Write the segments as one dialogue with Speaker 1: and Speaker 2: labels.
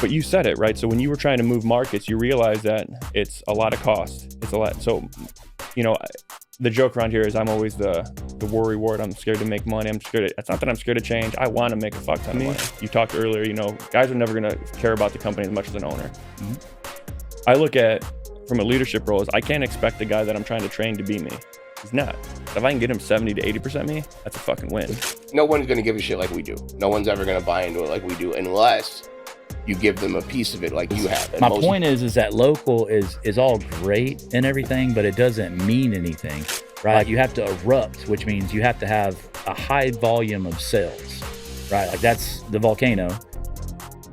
Speaker 1: But you said it, right? So when you were trying to move markets, you realize that it's a lot of cost. It's a lot. So, the joke around here is I'm always the worry ward. I'm scared to make money. It's not that I'm scared to change. I want to make a fuck ton of money. You talked earlier, guys are never going to care about the company as much as an owner. Mm-hmm. I look at, from a leadership role, is I can't expect the guy that I'm trying to train to be me. He's not. If I can get him 70 to 80% me, that's a fucking win.
Speaker 2: No one's going to give a shit like we do. No one's ever going to buy into it like we do unless you give them a piece of it like you have. And
Speaker 3: my point is that local is all great and everything, but it doesn't mean anything, right? You have to erupt, which means you have to have a high volume of sales, right? Like that's the volcano.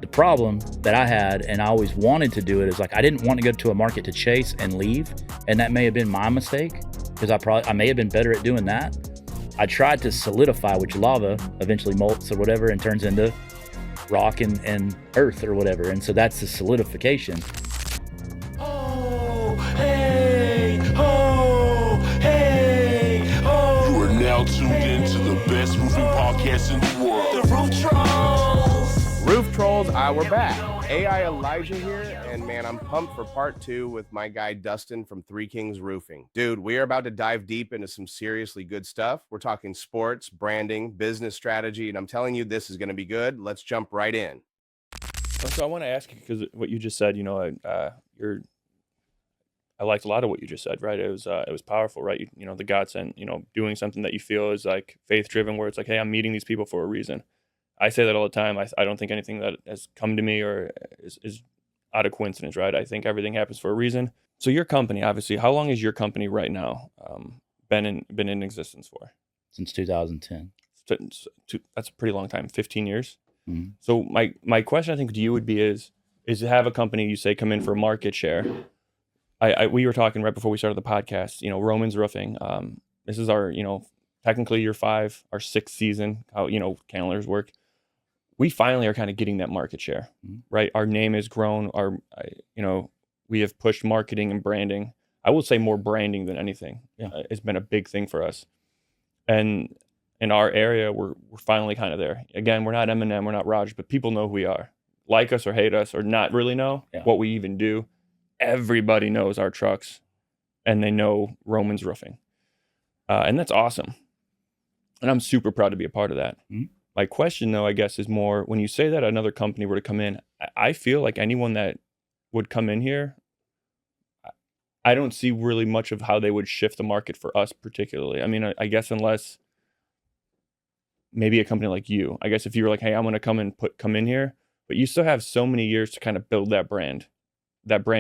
Speaker 3: The problem that I had, and I always wanted to do it, is like I didn't want to go to a market to chase and leave, and that may have been my mistake because I may have been better at doing that. I tried to solidify, which lava eventually molts or whatever and turns into rock and earth or whatever, and so that's the solidification.
Speaker 4: Oh, hey, oh, hey, oh.
Speaker 5: You are now tuned in to the best roofing podcast in the world,
Speaker 4: The Roof Trollz.
Speaker 2: Roof Trollz, we're back. AI Elijah here, and man, I'm pumped for part 2 with my guy Dustin from Three Kings Roofing. Dude, we are about to dive deep into some seriously good stuff. We're talking sports, branding, business strategy, and I'm telling you, this is going to be good. Let's jump right in.
Speaker 1: So I want to ask you, because what you just said, I liked a lot of what you just said, right? It was powerful, right? The God sent, doing something that you feel is like faith driven, where it's like, hey, I'm meeting these people for a reason. I say that all the time. I don't think anything that has come to me or is out of coincidence, right? I think everything happens for a reason. So your company, obviously, how long is your company right now been in existence for?
Speaker 3: Since 2010.
Speaker 1: That's a pretty long time, 15 years.
Speaker 3: Mm-hmm.
Speaker 1: So my question, I think, to you would be is to have a company, you say, come in for market share. We were talking right before we started the podcast, Romans Roofing. This is our, technically year 5, our 6th season, how, calendars work. We finally are kind of getting that market share, right? Our name has grown. We have pushed marketing and branding. I will say more branding than anything. Yeah. It's been a big thing for us. And in our area, we're finally kind of there. Again, we're not Eminem, we're not Raj, but people know who we are. Like us or hate us or not really know what we even do. Everybody knows our trucks and they know Romans Roofing. And that's awesome. And I'm super proud to be a part of that. Mm-hmm. My question, though, I guess, is more when you say that another company were to come in, I feel like anyone that would come in here, I don't see really much of how they would shift the market for us particularly. I mean, I guess unless maybe a company like you, I guess if you were like, hey, I'm going to come in here, but you still have so many years to kind of build that brand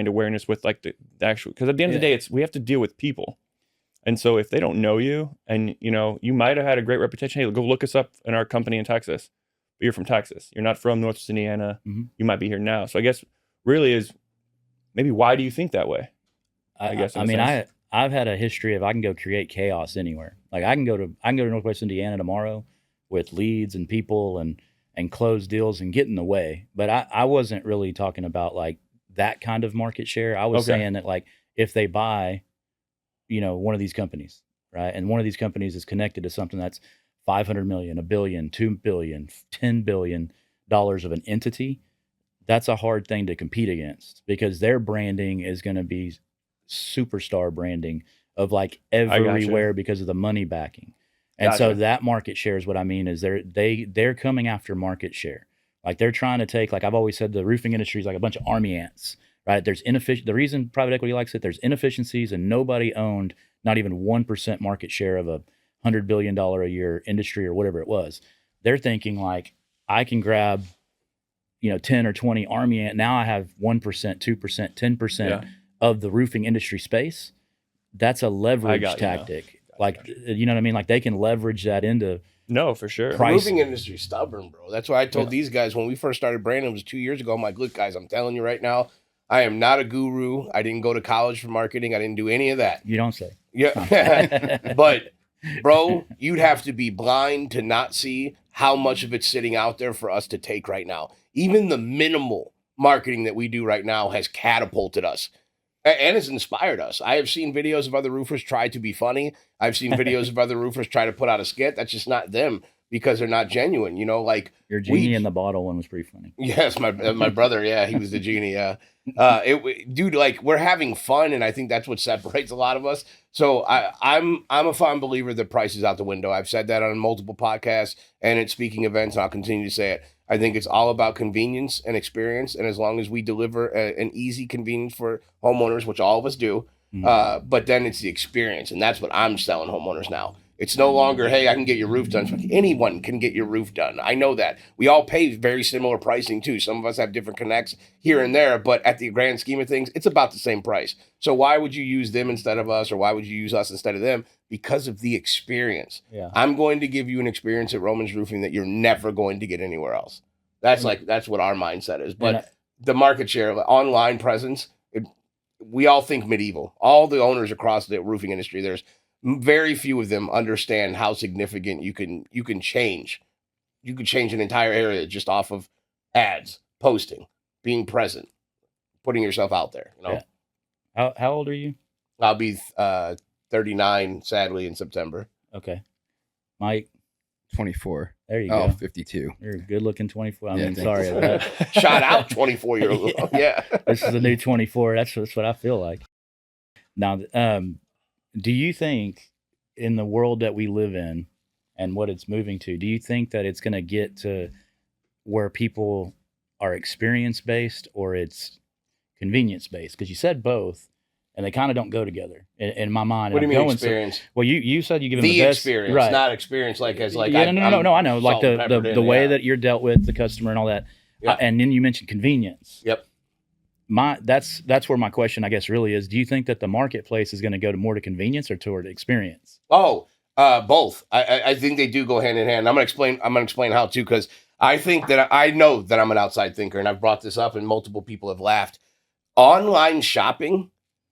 Speaker 1: awareness with like the actual, because at the end of the day, we have to deal with people. And so if they don't know you and, you might have had a great reputation, hey, go look us up in our company in Texas, but you're from Texas. You're not from Northwest Indiana. Mm-hmm. You might be here now. So I guess really is maybe why do you think that way?
Speaker 3: I've had a history of I can go create chaos anywhere. Like I can go to Northwest Indiana tomorrow with leads and people and close deals and get in the way. But I wasn't really talking about like that kind of market share. I was saying that like if they buy one of these companies, right? And one of these companies is connected to something that's 500 million, $1 billion, $2 billion, $10 billion of an entity. That's a hard thing to compete against because their branding is going to be superstar branding of like everywhere because of the money backing. And so that market share is what I mean is they're coming after market share. Like they're trying to take, like I've always said, the roofing industry is like a bunch of army ants. Right? The reason private equity likes it, there's inefficiencies and nobody owned not even 1% market share of a $100 billion a year industry or whatever it was. They're thinking like, I can grab, 10 or 20 army ant. Now I have 1%, 2%, 10% of the roofing industry space. That's a leverage tactic. Like, you know what I mean? Like they can leverage that into.
Speaker 1: No, for sure.
Speaker 2: The roofing industry is stubborn, bro. That's why I told these guys when we first started branding, it was 2 years ago. I'm like, look, guys, I'm telling you right now, I am not a guru. I didn't go to college for marketing. I didn't do any of that.
Speaker 3: You don't say.
Speaker 2: Yeah. But, bro, you'd have to be blind to not see how much of it's sitting out there for us to take right now. Even the minimal marketing that we do right now has catapulted us. And it's inspired us. I have seen videos of other roofers try to be funny. I've seen videos of other roofers try to put out a skit. That's just not them. because they're not genuine. You know, like
Speaker 3: Your genie in the bottle one was pretty funny.
Speaker 2: Yes, my brother, yeah, he was the genie. Yeah, dude, like we're having fun, and I think that's what separates a lot of us. So I'm a fond believer that price is out the window. I've said that on multiple podcasts and at speaking events, and I'll continue to say it. I think it's all about convenience and experience, and as long as we deliver an easy convenience for homeowners, which all of us do, but then it's the experience, and that's what I'm selling homeowners now. It's no longer, hey, I can get your roof done. Anyone can get your roof done. I know that. We all pay very similar pricing too. Some of us have different connects here and there, but at the grand scheme of things, it's about the same price. So why would you use them instead of us, or why would you use us instead of them? Because of the experience.
Speaker 3: Yeah.
Speaker 2: I'm going to give you an experience at Romans Roofing that you're never going to get anywhere else. That's what our mindset is. But the market share, online presence, we all think medieval. All the owners across the roofing industry, there's very few of them understand how significant you can change. You can change an entire area just off of ads, posting, being present, putting yourself out there. You know.
Speaker 3: Yeah. How old are you?
Speaker 2: I'll be 39, sadly, in September.
Speaker 3: Okay, Mike.
Speaker 6: 24.
Speaker 3: There you
Speaker 6: go.
Speaker 3: go.
Speaker 6: 52.
Speaker 3: You're a good looking 24. I
Speaker 6: Yeah,
Speaker 3: mean,
Speaker 6: thanks.
Speaker 3: sorry. That.
Speaker 2: Shout out 24-year-old. Yeah.
Speaker 3: This is the new 24. That's what I feel like. Now, do you think in the world that we live in and what it's moving to, do you think that it's going to get to where people are experience based or it's convenience based? Because you said both, and they kind of don't go together in my mind.
Speaker 2: What do
Speaker 3: And
Speaker 2: you
Speaker 3: I'm
Speaker 2: mean
Speaker 3: going
Speaker 2: experience?
Speaker 3: well, you said you give them
Speaker 2: The
Speaker 3: the best
Speaker 2: experience,
Speaker 3: right?
Speaker 2: not experience like as like
Speaker 3: yeah, no. I know like
Speaker 2: salt and peppered
Speaker 3: the
Speaker 2: in,
Speaker 3: way
Speaker 2: yeah.
Speaker 3: that you're dealt with the customer and all that.
Speaker 2: Yeah.
Speaker 3: And then you mentioned convenience.
Speaker 2: Yep.
Speaker 3: That's where my question, I guess, really is. Do you think that the marketplace is going to go to more to convenience or toward experience?
Speaker 2: Oh, both. I think they do go hand in hand. I'm gonna explain how too, because I think that I know that I'm an outside thinker, and I've brought this up, and multiple people have laughed. Online shopping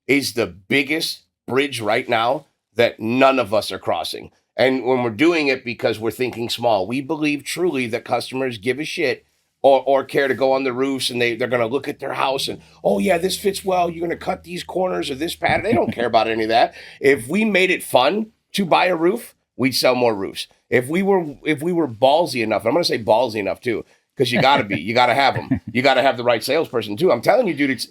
Speaker 2: is the biggest bridge right now that none of us are crossing. And when we're doing it because we're thinking small, we believe truly that customers give a shit or care to go on the roofs, and they're going to look at their house and, oh yeah, this fits well. You're going to cut these corners or this pattern. They don't care about any of that. If we made it fun to buy a roof, we'd sell more roofs. If we were ballsy enough, I'm going to say ballsy enough too, because you got to be, you got to have them. You got to have the right salesperson too. I'm telling you, dude,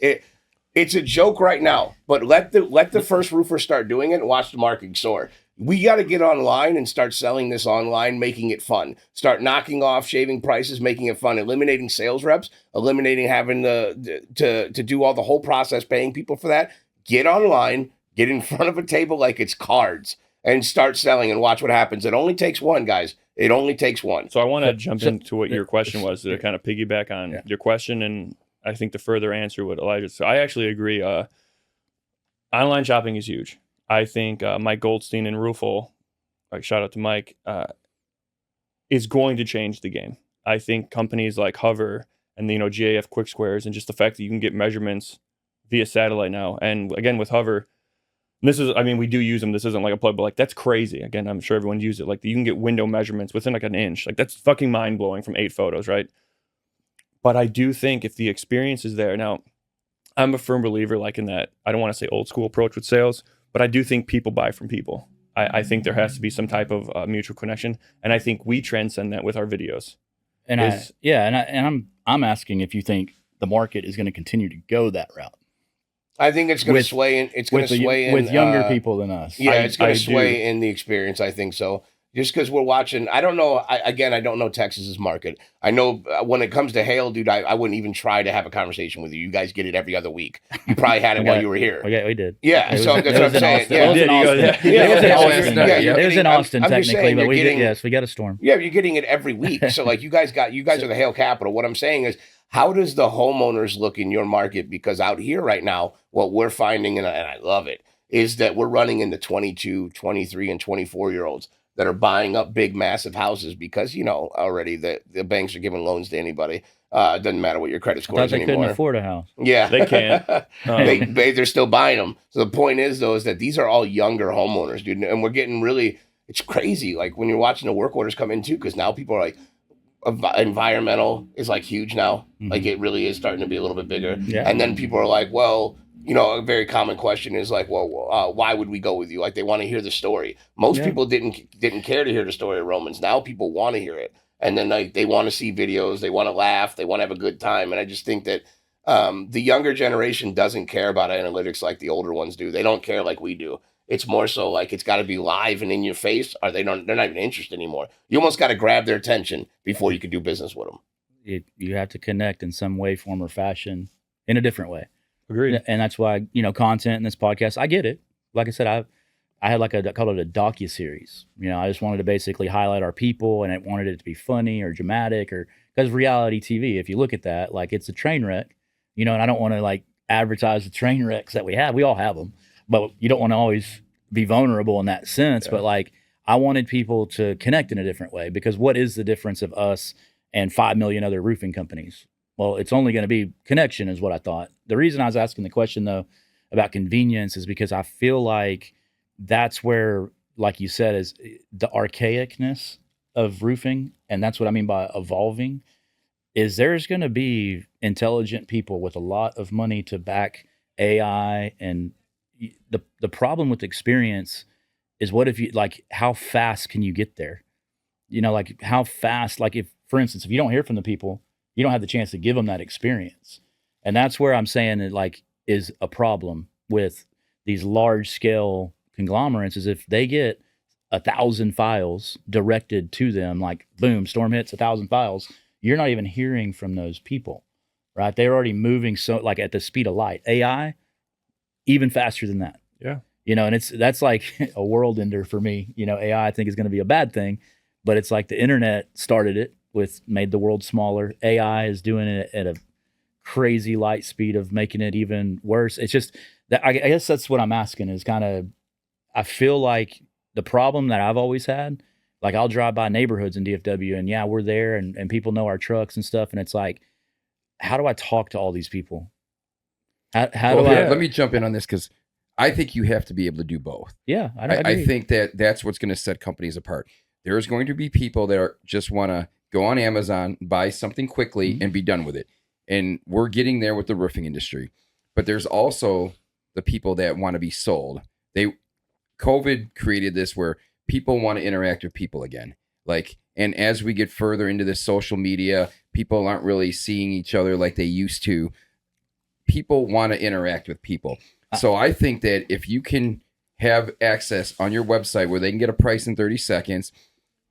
Speaker 2: it's a joke right now, but let the first roofer start doing it and watch the market soar. We got to get online and start selling this online, making it fun. Start knocking off shaving prices, making it fun, eliminating sales reps, eliminating having to do all the whole process, paying people for that. Get online, get in front of a table like it's cards, and start selling and watch what happens. It only takes one, guys. It only takes one.
Speaker 1: So I want to jump into what your question was to kind of piggyback on your question, and I think the further answer what Elijah. So I actually agree. Online shopping is huge. I think Mike Goldstein and Roofle, like shout out to Mike, is going to change the game. I think companies like Hover and GAF Quick Squares, and just the fact that you can get measurements via satellite now, and again with Hover, we do use them. This isn't like a plug, but like that's crazy. Again, I'm sure everyone uses it. Like you can get window measurements within like an inch. Like that's fucking mind blowing from 8 photos, right? But I do think if the experience is there, now I'm a firm believer like in that, I don't want to say old school approach with sales, but I do think people buy from people. I think there has to be some type of mutual connection, and I think we transcend that with our videos.
Speaker 3: And I'm asking if you think the market is going to continue to go that route.
Speaker 2: I think it's going to sway in. It's going to sway in
Speaker 3: with younger people than us.
Speaker 2: Yeah, it's going to sway in the experience. I think so. Just because we're watching, I don't know. I don't know Texas's market. I know when it comes to hail, dude, I wouldn't even try to have a conversation with you. You guys get it every other week. You probably had it while you were here.
Speaker 3: We did.
Speaker 2: Yeah, so that's what I'm saying. Yeah,
Speaker 3: it was in Austin technically, but we did. Yes, we got a storm.
Speaker 2: Yeah, you're getting it every week. So like you guys are the hail capital. What I'm saying is, how does the homeowners look in your market? Because out here right now, what we're finding, and I love it, is that we're running into 22, 23, and 24-year-olds that are buying up big, massive houses because, already the banks are giving loans to anybody. It doesn't matter what your credit score is anymore.
Speaker 3: They couldn't afford a house.
Speaker 2: Yeah.
Speaker 1: They can't.
Speaker 2: They're still buying them. So the point is, though, is that these are all younger homeowners, dude. And we're getting it's crazy. Like when you're watching the work orders come in, too, because now people are like, environmental is like huge now. Mm-hmm. Like it really is starting to be a little bit bigger. Yeah. And then people are like, well,
Speaker 6: a very common question is like, well, why would we go with you? Like they want to hear the story. Most people didn't care to hear the story of Romans. Now people want to hear it. And then they want to see videos. They want to laugh. They want to have a good time. And I just think that the younger generation doesn't care about analytics like the older ones do. They don't care like we do. It's more so like it's got to be live and in your face, or they're not even interested anymore. You almost got to grab their attention before you can do business with them.
Speaker 3: You have to connect in some way, form, or fashion in a different way.
Speaker 1: Agreed.
Speaker 3: And that's why, content in this podcast, I get it. Like I said, I had I call it a docu-series. I just wanted to basically highlight our people, and I wanted it to be funny or dramatic, or because reality TV, if you look at that, like it's a train wreck, and I don't want to like advertise the train wrecks that we have. We all have them, but you don't want to always be vulnerable in that sense. Yeah. But like, I wanted people to connect in a different way, because what is the difference of us and 5 million other roofing companies? Well, it's only going to be connection is what I thought. The reason I was asking the question though about convenience is because I feel like that's where, like you said, is the archaicness of roofing. And that's what I mean by evolving, is there's going to be intelligent people with a lot of money to back AI. And the problem with experience is, what if you, like, how fast can you get there? Like how fast, like if, for instance, if you don't hear from the people, you don't have the chance to give them that experience. And that's where I'm saying that like is a problem with these large scale conglomerates, is if they get 1,000 files directed to them, like boom, storm hits 1,000 files, you're not even hearing from those people, right? They're already moving so like at the speed of light. AI, even faster than that.
Speaker 1: Yeah.
Speaker 3: And that's like a world ender for me. AI I think is going to be a bad thing, but it's like the internet started it made the world smaller. AI is doing it at a crazy light speed of making it even worse. It's just that I guess that's what I'm asking is kind of, I feel like the problem that I've always had, like I'll drive by neighborhoods in DFW and yeah, we're there and people know our trucks and stuff. And it's like, how do I talk to all these people?
Speaker 7: Let me jump in on this, because I think you have to be able to do both.
Speaker 3: Yeah.
Speaker 7: I think that's what's going to set companies apart. There's going to be people that just want to go on Amazon, buy something quickly, and be done with it. And we're getting there with the roofing industry. But there's also the people that want to be sold. COVID created this where people want to interact with people again. And as we get further into this social media, people aren't really seeing each other like they used to. People want to interact with people. So I think that if you can have access on your website where they can get a price in 30 seconds,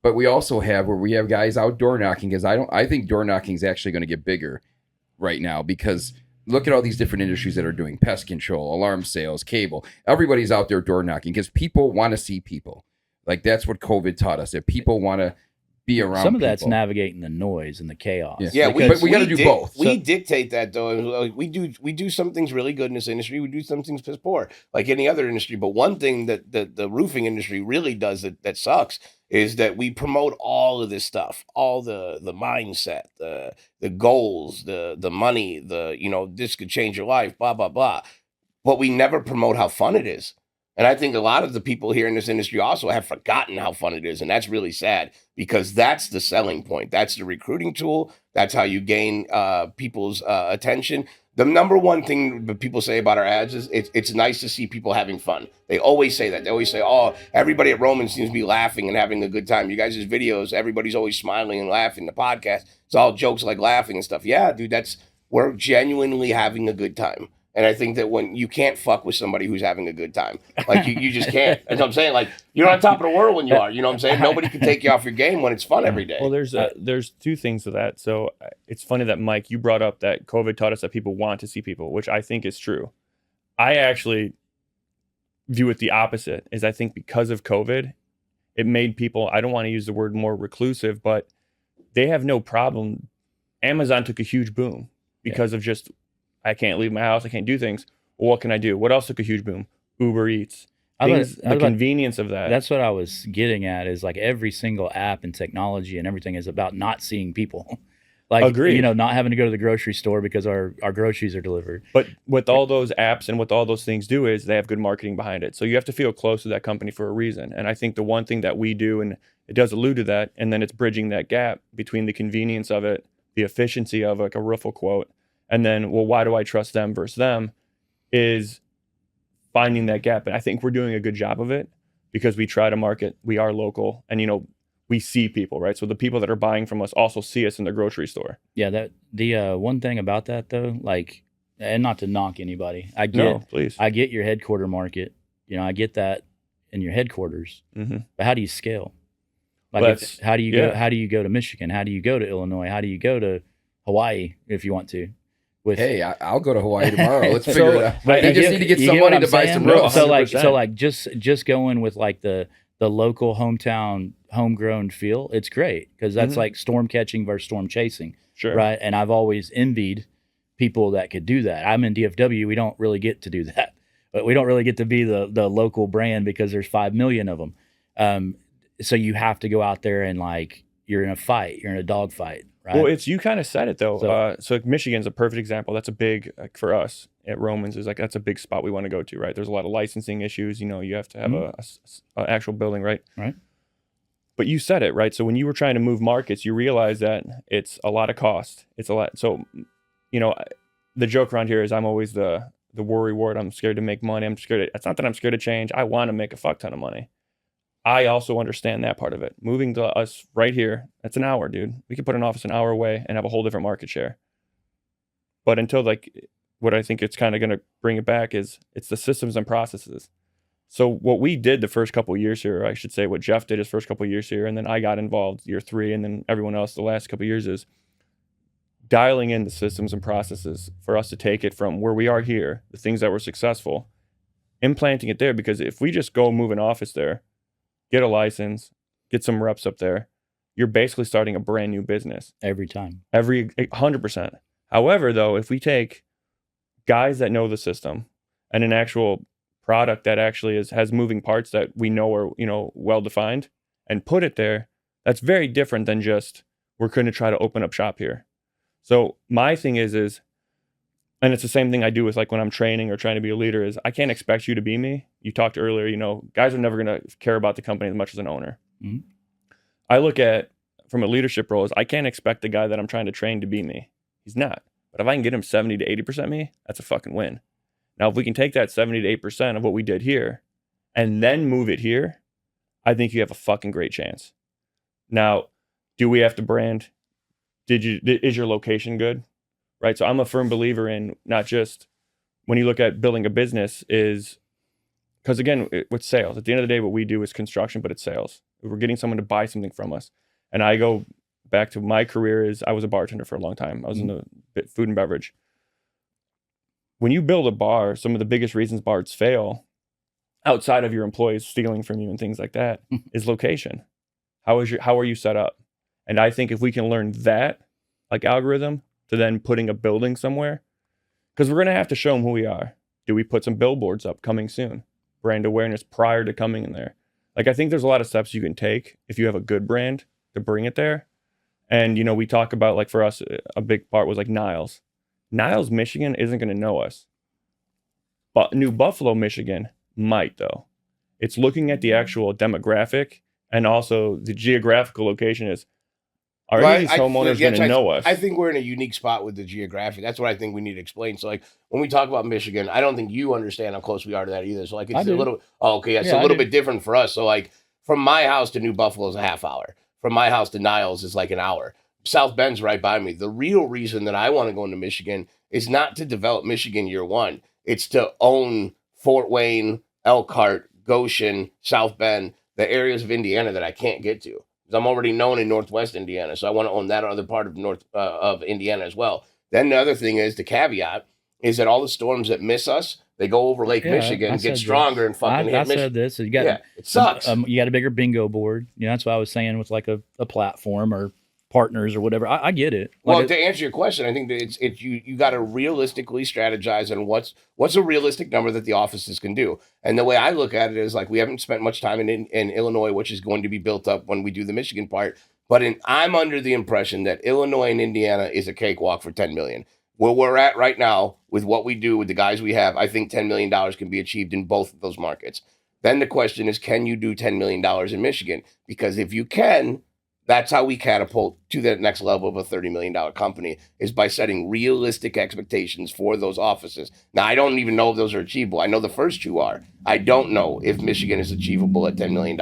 Speaker 7: but we also have where we have guys out door knocking, because I think door knocking is actually going to get bigger right now, because look at all these different industries that are doing pest control, alarm sales, cable. Everybody's out there door knocking because people want to see people. Like that's what COVID taught us, that people want to be around
Speaker 3: some of
Speaker 7: people.
Speaker 3: That's navigating the noise and the chaos.
Speaker 6: Yeah,
Speaker 7: but we got to do both.
Speaker 6: We dictate that though. We do some things really good in this industry. We do some things piss poor, like any other industry. But one thing that the roofing industry really does that sucks is that we promote all of this stuff, all the mindset, the goals, the money, this could change your life, blah blah blah. But we never promote how fun it is. And I think a lot of the people here in this industry also have forgotten how fun it is. And that's really sad, because that's the selling point. That's the recruiting tool. That's how you gain people's attention. The number one thing that people say about our ads is it's nice to see people having fun. They always say that. They always say, oh, everybody at Roman seems to be laughing and having a good time. You guys' videos, everybody's always smiling and laughing. The podcast, it's all jokes like laughing and stuff. Yeah, dude, we're genuinely having a good time. And I think that when you can't fuck with somebody who's having a good time, like you just can't. That's what I'm saying. Like you're on top of the world when you are. You know what I'm saying? Nobody can take you off your game when it's fun every day.
Speaker 1: Well, there's two things to that. So it's funny that Mike, you brought up that COVID taught us that people want to see people, which I think is true. I actually view it the opposite. Is I think because of COVID, it made people, I don't want to use the word more reclusive, but they have no problem. Amazon took a huge boom because of just, I can't leave my house. I can't do things. Well, what can I do? What else took a huge boom? Uber Eats. The convenience of that.
Speaker 3: That's what I was getting at, is like every single app and technology and everything is about not seeing people. Like,
Speaker 1: agreed.
Speaker 3: Not having to go to the grocery store because our groceries are delivered.
Speaker 1: But what all those apps and what all those things do is they have good marketing behind it. So you have to feel close to that company for a reason. And I think the one thing that we do, and it does allude to that, and then it's bridging that gap between the convenience of it, the efficiency of like a Riffle quote, and then, well, why do I trust them versus them? is finding that gap. And I think we're doing a good job of it because we try to market, we are local, and, you know, we see people, right? So the people that are buying from us also see us in the grocery store.
Speaker 3: Yeah, that the one thing about that though, like, and not to knock anybody, I get your headquarter market, you know, I get that in your headquarters, but how do you scale? Like, how do you go? How do you go to Michigan? How do you go to Illinois? How do you go to Hawaii if you want to?
Speaker 7: Hey, I'll go to Hawaii tomorrow. Let's figure it out. They just need to get some money to buy some roofs.
Speaker 3: So like just going with like the local hometown homegrown feel, it's great because that's like storm catching versus storm chasing, right? And I've always envied people that could do that. I'm in DFW. We don't really get to do that, but we don't really get to be the local brand because there's 5 million of them. So you have to go out there and like you're in a fight, you're in a dog fight. Right.
Speaker 1: Well, you kind of said it though. So Michigan's a perfect example. That's a big, like, for us at Romans, is like, that's a big spot we want to go to, right? There's a lot of licensing issues. You know, you have to have a actual building, right?
Speaker 3: Right.
Speaker 1: But you said it, right? So when you were trying to move markets, you realize that it's a lot of cost. It's a lot. So, you know, the joke around here is I'm always the worry ward. I'm scared to make money. It's not that I'm scared to change. I want to make a fuck ton of money. I also understand that part of it. Moving to us right here, that's an hour, dude. We could put an office an hour away and have a whole different market share. But until, like, what I think it's kind of going to bring it back is it's the systems and processes. So what we did the first couple of years here, I should say what Jeff did his first couple of years here, and then I got involved year 3, and then everyone else the last couple of years, is dialing in the systems and processes for us to take it from where we are here, the things that were successful, implanting it there. Because if we just go move an office there, get a license, get some reps up there, you're basically starting a brand new business.
Speaker 3: Every time.
Speaker 1: 100%. However, though, if we take guys that know the system and an actual product that actually has moving parts that we know are, you know, well defined, and put it there, that's very different than just we're going to try to open up shop here. So my thing is, and it's the same thing I do with, like, when I'm training or trying to be a leader, is I can't expect you to be me. You talked earlier, you know, guys are never going to care about the company as much as an owner. I look at, from a leadership role, is I can't expect the guy that I'm trying to train to be me. He's not. But if I can get him 70 to 80% me, that's a fucking win. Now, if we can take that 70 to 8% of what we did here and then move it here, I think you have a fucking great chance. Now, do we have to brand? Is your location good? Right. So I'm a firm believer in not just when you look at building a business, is because, again, with sales, at the end of the day, what we do is construction, but it's sales. We're getting someone to buy something from us. And I go back to my career, is I was a bartender for a long time. I was in the food and beverage. When you build a bar, some of the biggest reasons bars fail, outside of your employees stealing from you and things like that, is location. How are you set up? And I think if we can learn that, like algorithm, to then putting a building somewhere, because we're going to have to show them who we are. Do we put some billboards up coming soon? Brand awareness prior to coming in there. Like, I think there's a lot of steps you can take if you have a good brand to bring it there. And, you know, we talk about, like, for us, a big part was like Niles. Niles, Michigan isn't going to know us. But New Buffalo, Michigan might, though. It's looking at the actual demographic, and also the geographical location is, are these homeowners going to know us?
Speaker 6: I think we're in a unique spot with the geographic. That's what I think we need to explain. So, like, when we talk about Michigan, I don't think you understand how close we are to that either. So, like, it's a little, it's a little bit different for us. So, like, from my house to New Buffalo is a half hour. From my house to Niles is like an hour. South Bend's right by me. The real reason that I want to go into Michigan is not to develop Michigan year one. It's to own Fort Wayne, Elkhart, Goshen, South Bend, the areas of Indiana that I can't get to. I'm already known in Northwest Indiana, so I want to own that other part of Indiana as well. Then the other thing is, the caveat is that all the storms that miss us, they go over Lake Michigan, get stronger, and fucking hit Michigan. I said
Speaker 3: this. You got,
Speaker 6: it sucks.
Speaker 3: You got a bigger bingo board. You know, that's what I was saying with, like, a platform or partners or whatever. I get it. Like,
Speaker 6: well, to answer your question, I think that it's you got to realistically strategize on what's a realistic number that the offices can do. And the way I look at it is, like, we haven't spent much time in Illinois, which is going to be built up when we do the Michigan part. But I'm under the impression that Illinois and Indiana is a cakewalk for 10 million. Where we're at right now with what we do with the guys we have, I think $10 million can be achieved in both of those markets. Then the question is, can you do $10 million in Michigan? Because if you can, That's how we catapult to the next level of a $30 million company, is by setting realistic expectations for those offices. Now, I don't even know if those are achievable. I know the first two are. I don't know if Michigan is achievable at $10 million.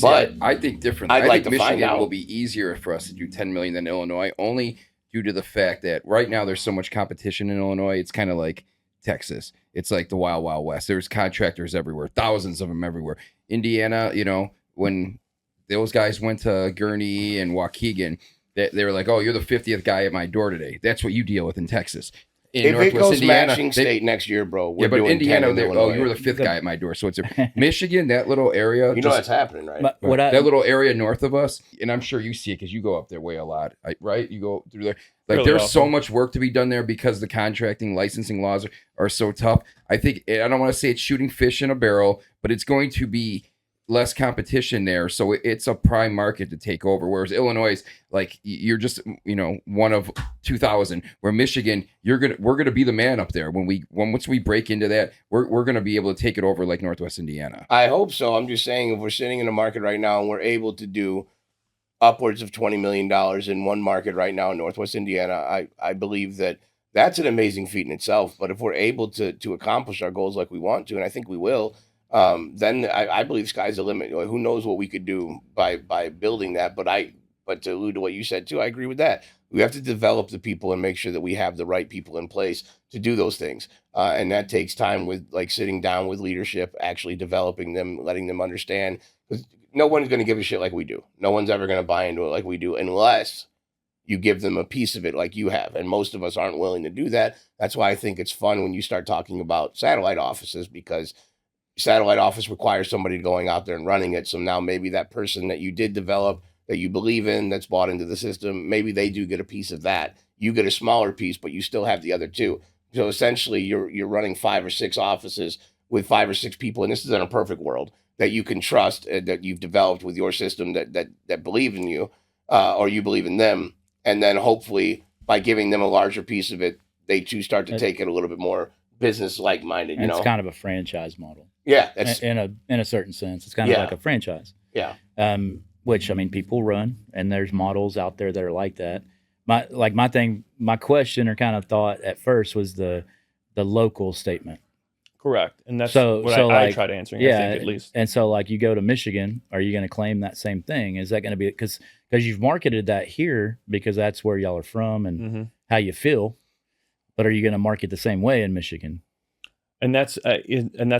Speaker 6: But
Speaker 7: I think differently.
Speaker 6: I'd like to
Speaker 7: Michigan
Speaker 6: find out.
Speaker 7: will be easier for us to do 10 million than Illinois, only due to the fact that right now there's so much competition in Illinois. It's kind of like Texas. It's like the wild, wild west. There's contractors everywhere, thousands of them everywhere. Indiana, you know, when those guys went to Gurney and Waukegan, they were like, oh, you're the 50th guy at my door today. That's what you deal with in Texas. In
Speaker 6: if
Speaker 7: Northwest
Speaker 6: it goes
Speaker 7: Indiana,
Speaker 6: matching state next year, bro, we're
Speaker 7: yeah, but
Speaker 6: doing
Speaker 7: Indiana,
Speaker 6: 10 in
Speaker 7: you
Speaker 6: Illinois.
Speaker 7: were the 5th guy at my door. So it's Michigan, that little area.
Speaker 6: You know that's happening, right?
Speaker 7: That little area north of us, and I'm sure you see it because you go up there way a lot, right? You go through there. Like
Speaker 1: Really
Speaker 7: there's so
Speaker 1: often.
Speaker 7: much work to be done there because the contracting licensing laws are so tough. I think, I don't want to say it's shooting fish in a barrel, but it's going to be less competition there, so it's a prime market to take over. Whereas Illinois is like you're just, you know, one of 2,000. Where Michigan, we're gonna be the man up there once we break into that. We're gonna be able to take it over like Northwest Indiana.
Speaker 6: I hope so. I'm just saying, if we're sitting in a market right now and we're able to do upwards of $20 million in one market right now in Northwest Indiana, I believe that's an amazing feat in itself. But if we're able to accomplish our goals like we want to, and I think we will, then I believe sky's the limit. Who knows what we could do by building that? But to allude to what you said too, I agree with that. We have to develop the people and make sure that we have the right people in place to do those things. And that takes time with like sitting down with leadership, actually developing them, letting them understand. Because no one's going to give a shit like we do. No one's ever going to buy into it like we do unless you give them a piece of it like you have. And most of us aren't willing to do that. That's why I think it's fun when you start talking about satellite offices, because satellite office requires somebody going out there and running it. So now maybe that person that you did develop, that you believe in, that's bought into the system, maybe they do get a piece of that. You get a smaller piece, but you still have the other two. So essentially you're running 5 or 6 offices with 5 or 6 people. And this is in a perfect world that you can trust, that you've developed with your system that believe in you, or you believe in them. And then hopefully by giving them a larger piece of it, they too start to take it a little bit more business like minded. You know,
Speaker 3: it's kind of a franchise model.
Speaker 6: Yeah, that's
Speaker 3: in a certain sense. It's kind of like a franchise.
Speaker 6: Yeah.
Speaker 3: Which, I mean, people run, and there's models out there that are like that. My question or kind of thought at first was the local statement.
Speaker 1: Correct. And that's
Speaker 3: So
Speaker 1: what I
Speaker 3: like,
Speaker 1: tried answering,
Speaker 3: yeah,
Speaker 1: I think, at least.
Speaker 3: And so like you go to Michigan, are you going to claim that same thing? Is that going to be, because you've marketed that here because that's where y'all are from and how you feel, but are you going to market the same way in Michigan?
Speaker 1: And that's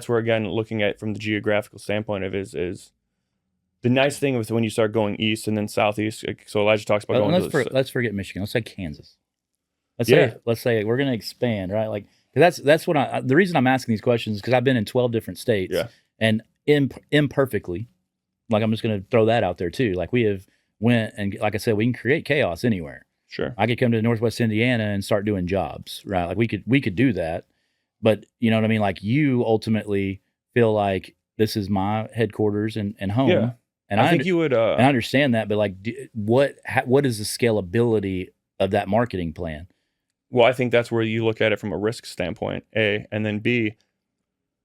Speaker 1: where, again, looking at from the geographical standpoint of is the nice thing with when you start going east and then southeast. So Elijah talks about going
Speaker 3: let's forget Michigan. Let's say Kansas. Let's say we're going to expand, right? Like that's what the reason I'm asking these questions is because I've been in 12 different states, and imperfectly, like I'm just going to throw that out there too. Like we have went and like I said, we can create chaos anywhere.
Speaker 1: Sure,
Speaker 3: I could come to Northwest Indiana and start doing jobs, right? Like we could do that, but you know what I mean? Like you ultimately feel like this is my headquarters and home.
Speaker 1: Yeah.
Speaker 3: And
Speaker 1: I think you would.
Speaker 3: And I understand that, but like, what is the scalability of that marketing plan?
Speaker 1: Well, I think that's where you look at it from a risk standpoint, A, and then B,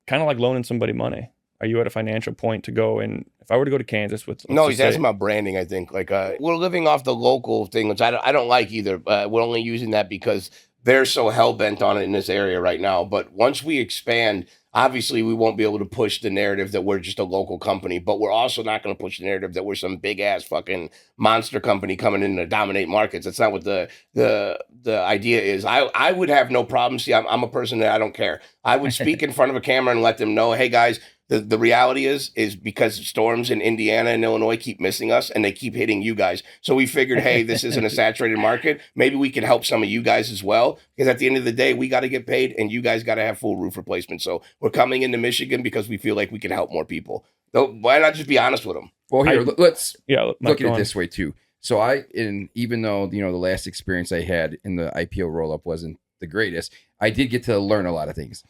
Speaker 1: kind of like loaning somebody money. Are you at a financial point to go? And if I were to go to Kansas with,
Speaker 6: no, he's asking about branding. I think like we're living off the local thing, which I don't like either. We're only using that because they're so hell bent on it in this area right now. But once we expand, obviously we won't be able to push the narrative that we're just a local company, but we're also not going to push the narrative that we're some big ass fucking monster company coming in to dominate markets. That's not what the idea is. I would have no problem. See, I'm a person that I don't care. I would speak in front of a camera and let them know, hey guys, the reality is because storms in Indiana and Illinois keep missing us and they keep hitting you guys. So we figured, hey, this isn't a saturated market. Maybe we can help some of you guys as well. Because at the end of the day, we got to get paid and you guys got to have full roof replacement. So we're coming into Michigan because we feel like we can help more people. So why not just be honest with them?
Speaker 7: Well, here, let's look at it
Speaker 1: on.
Speaker 7: this way too. So even though, the last experience I had in the IPO roll-up wasn't the greatest, I did get to learn a lot of things.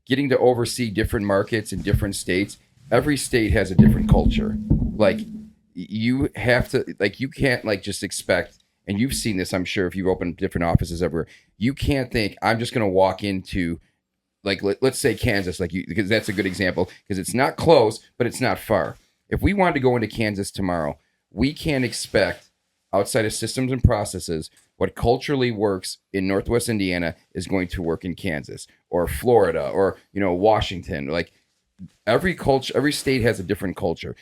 Speaker 7: Getting to oversee different markets in different states, every state has a different culture. Like you have to, like you can't like just expect, and you've seen this, I'm sure, if you've opened different offices everywhere, you can't think I'm just going to walk into like, let's say Kansas, because that's a good example, because it's not close, but it's not far. If we wanted to go into Kansas tomorrow, we can't expect outside of systems and processes, what culturally works in Northwest Indiana is going to work in Kansas or Florida or, Washington. Like every state has a different culture.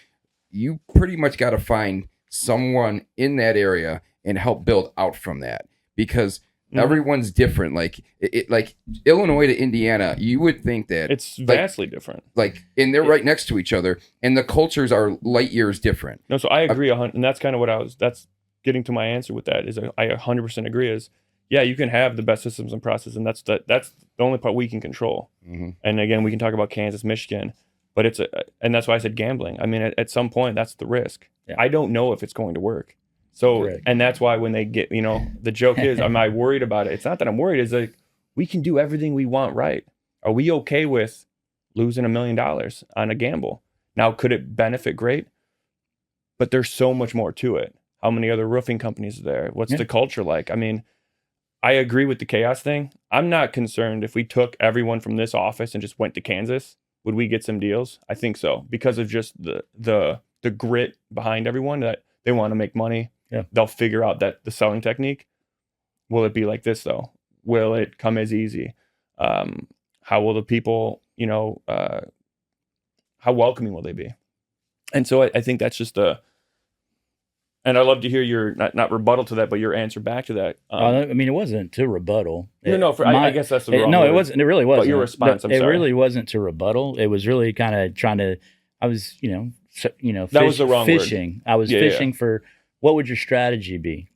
Speaker 7: You pretty much got to find someone in that area and help build out from that, because everyone's different. Like like Illinois to Indiana, you would think that
Speaker 1: it's vastly different.
Speaker 7: Like, and they're right next to each other, and the cultures are light years different.
Speaker 1: No, so I agree, and that's kind of that's getting to my answer with that. Is I 100% agree. Is you can have the best systems and process, and that's the only part we can control.
Speaker 7: Mm-hmm.
Speaker 1: And again, we can talk about Kansas, Michigan, but and that's why I said gambling. I mean, at some point, that's the risk. Yeah. I don't know if it's going to work. So, correct. And that's why when they get, the joke is, am I worried about it? It's not that I'm worried. It's like, we can do everything we want, right? Are we okay with losing $1 million on a gamble? Now, could it benefit? Great. But there's so much more to it. How many other roofing companies are there? What's the culture like? I mean, I agree with the chaos thing. I'm not concerned if we took everyone from this office and just went to Kansas, would we get some deals? I think so, because of just the grit behind everyone, that they want to make money. Yeah. They'll figure out that the selling technique. Will it be like this though? Will it come as easy? How will the people, how welcoming will they be? And so I think that's just and I'd love to hear your, not rebuttal to that, but your answer back to that.
Speaker 3: I mean, it wasn't to rebuttal.
Speaker 1: I guess that's the wrong word.
Speaker 3: It wasn't. It really wasn't.
Speaker 1: But your response,
Speaker 3: it really wasn't to rebuttal. It was really kind of trying to, I was,
Speaker 1: that was the wrong
Speaker 3: fishing.
Speaker 1: Word.
Speaker 3: I was fishing for, what would your strategy be?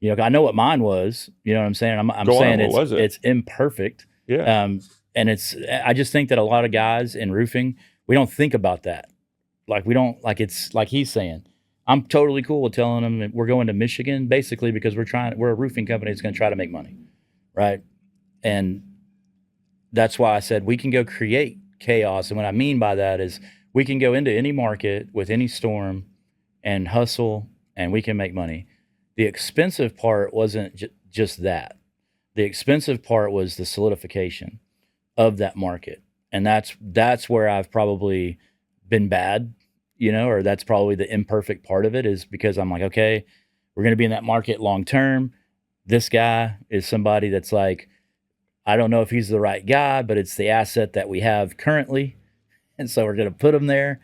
Speaker 3: I know what mine was. You know what I'm saying? I'm saying it's imperfect.
Speaker 1: Yeah.
Speaker 3: And I just think that a lot of guys in roofing, we don't think about that. Like it's like he's saying, I'm totally cool with telling them that we're going to Michigan basically because we're a roofing company that's going to try to make money. Right. And that's why I said we can go create chaos. And what I mean by that is we can go into any market with any storm and hustle, and we can make money. The expensive part wasn't just that. The expensive part was the solidification of that market. And that's where I've probably been bad, or that's probably the imperfect part of it, is because I'm like, okay, we're going to be in that market long term. This guy is somebody that's like, I don't know if he's the right guy, but it's the asset that we have currently. And so we're going to put him there.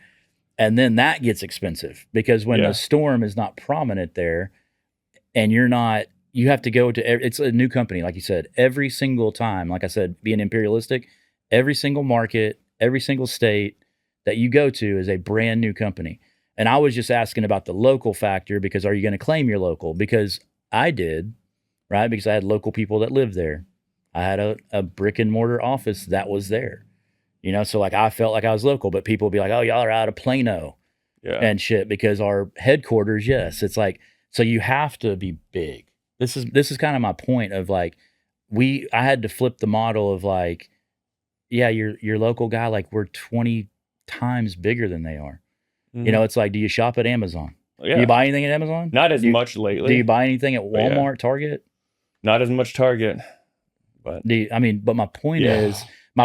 Speaker 3: And then that gets expensive, because when the storm is not prominent there, and you have to go to, it's a new company, like you said, every single time, like I said, being imperialistic, every single market, every single state that you go to is a brand new company. And I was just asking about the local factor, because are you going to claim your local? Because I did, right? Because I had local people that lived there. I had a brick and mortar office that was there. So like I felt like I was local, but people would be like, oh, y'all are out of Plano and shit, because our headquarters, yes. It's like, so you have to be big. This is kind of my point of like, I had to flip the model of like, yeah, your local guy, like we're 20 times bigger than they are. Mm-hmm. It's like, do you shop at Amazon? Yeah. Do you buy anything at Amazon?
Speaker 1: Not as much lately.
Speaker 3: Do you buy anything at Walmart, Target?
Speaker 1: Not as much Target. But
Speaker 3: but my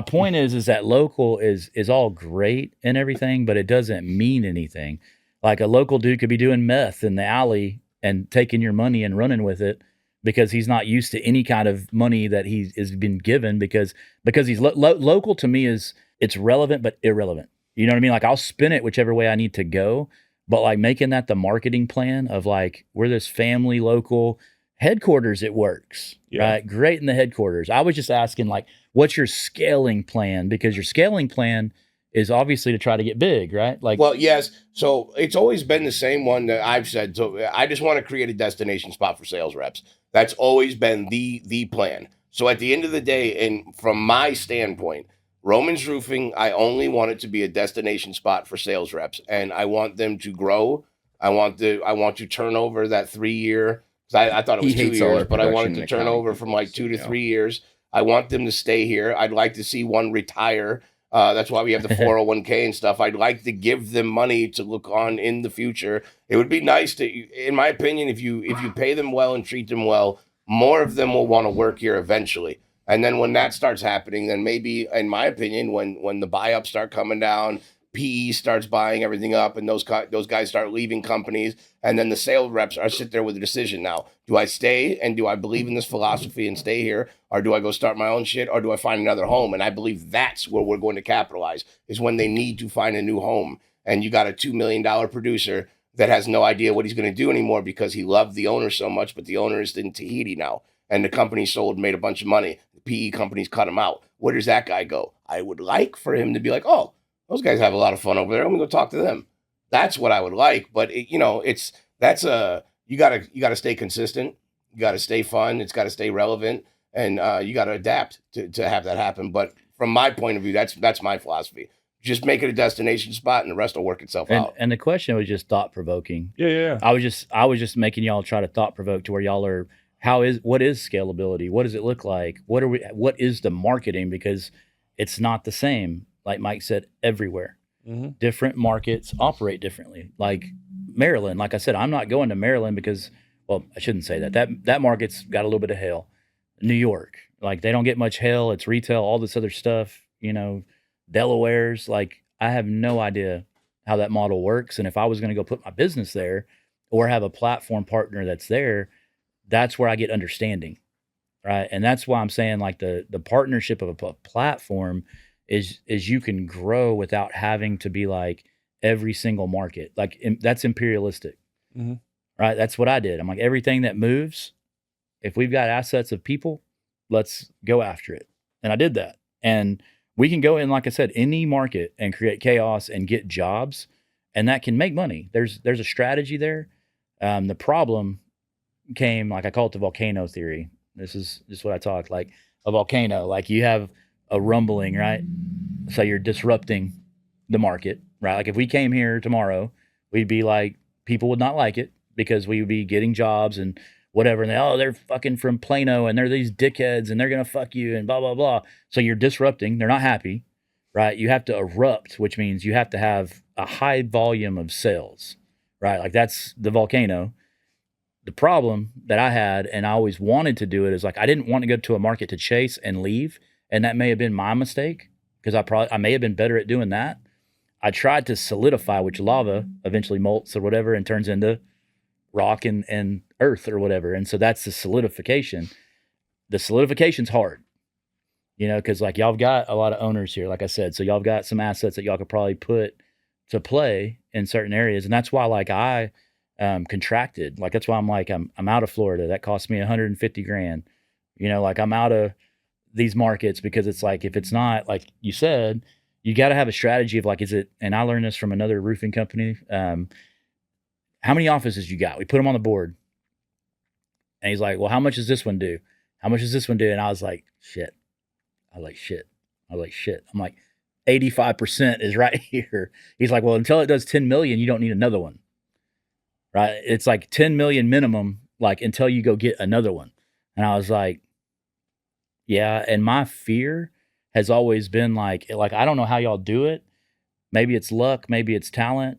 Speaker 3: point is that local is all great and everything, but it doesn't mean anything. Like a local dude could be doing meth in the alley and taking your money and running with it, because he's not used to any kind of money that he has been given, because he's local. To me, it's relevant but irrelevant. You know what I mean? Like I'll spin it whichever way I need to go, but like making that the marketing plan of like, we're this family local headquarters, it works, right? Great in the headquarters. I was just asking like, what's your scaling plan? Because your scaling plan is obviously to try to get big, right? Like,
Speaker 6: well, yes. So it's always been the same one that I've said. So I just want to create a destination spot for sales reps. That's always been the plan. So at the end of the day, and from my standpoint, Roman's Roofing, I only want it to be a destination spot for sales reps, and I want them to grow. I want to turn over that 3 year. I thought it was 2 years, but I wanted to turn over from like 2 to 3 years. I want them to stay here. I'd like to see one retire. That's why we have the 401k and stuff. I'd like to give them money to look on in the future. It would be nice to, in my opinion, if you pay them well and treat them well, more of them will want to work here eventually. And then when that starts happening, then maybe, in my opinion, when the buy-ups start coming down, PE starts buying everything up, and those guys start leaving companies, and then the sales reps are sit there with a decision now. Do I stay and do I believe in this philosophy and stay here, or do I go start my own shit, or do I find another home? And I believe that's where we're going to capitalize, is when they need to find a new home. And you got a $2 million producer that has no idea what he's going to do anymore because he loved the owner so much, but the owner is in Tahiti now, and the company sold, made a bunch of money. The PE companies cut him out. Where does that guy go? I would like for him to be like, oh, those guys have a lot of fun over there. I'm gonna go talk to them. That's what I would like. But you gotta stay consistent. You gotta stay fun. It's gotta stay relevant, and you gotta adapt to have that happen. But from my point of view, that's my philosophy. Just make it a destination spot, and the rest will work itself out.
Speaker 3: And the question was just thought provoking.
Speaker 1: Yeah.
Speaker 3: I was just making y'all try to thought provoke to where y'all are. What is scalability? What does it look like? What is the marketing? Because it's not the same. Like Mike said, everywhere. Mm-hmm. Different markets operate differently. Like Maryland, like I said, I'm not going to Maryland because, well, I shouldn't say that. That market's got a little bit of hail. New York, like they don't get much hail. It's retail, all this other stuff. Delaware's, like I have no idea how that model works. And if I was going to go put my business there or have a platform partner that's there, that's where I get understanding, right? And that's why I'm saying like the partnership of a platform is you can grow without having to be like every single market. Like that's imperialistic, right? That's what I did. I'm like, everything that moves, if we've got assets of people, let's go after it. And I did that. And we can go in, like I said, any market and create chaos and get jobs, and that can make money. There's a strategy there. The problem came, like I call it the volcano theory. This is just what I talk, like a volcano. Like you have a rumbling, right? So you're disrupting the market, right? Like if we came here tomorrow, we'd be like, people would not like it because we would be getting jobs and whatever. And they're fucking from Plano and they're these dickheads and they're going to fuck you and blah, blah, blah. So you're disrupting. They're not happy, right? You have to erupt, which means you have to have a high volume of sales, right? Like that's the volcano. The problem that I had, and I always wanted to do it, is like I didn't want to go to a market to chase and leave. And that may have been my mistake because I may have been better at doing that. I tried to solidify, which lava eventually molts or whatever and turns into rock and earth or whatever. And so that's the solidification. The solidification's hard, because like y'all have got a lot of owners here, like I said. So y'all have got some assets that y'all could probably put to play in certain areas. And that's why like I contracted. Like that's why I'm like, I'm out of Florida. That cost me $150,000. Like I'm out of these markets because it's like, if it's not, like you said, you got to have a strategy of like, is it, and I learned this from another roofing company. How many offices you got? We put them on the board. And he's like, well, how much does this one do? How much does this one do? And I was like, shit. I'm like, 85% is right here. He's like, well, until it does 10 million, you don't need another one. Right? It's like 10 million minimum, like until you go get another one. And I was like, yeah. And my fear has always been like, I don't know how y'all do it. Maybe it's luck, maybe it's talent.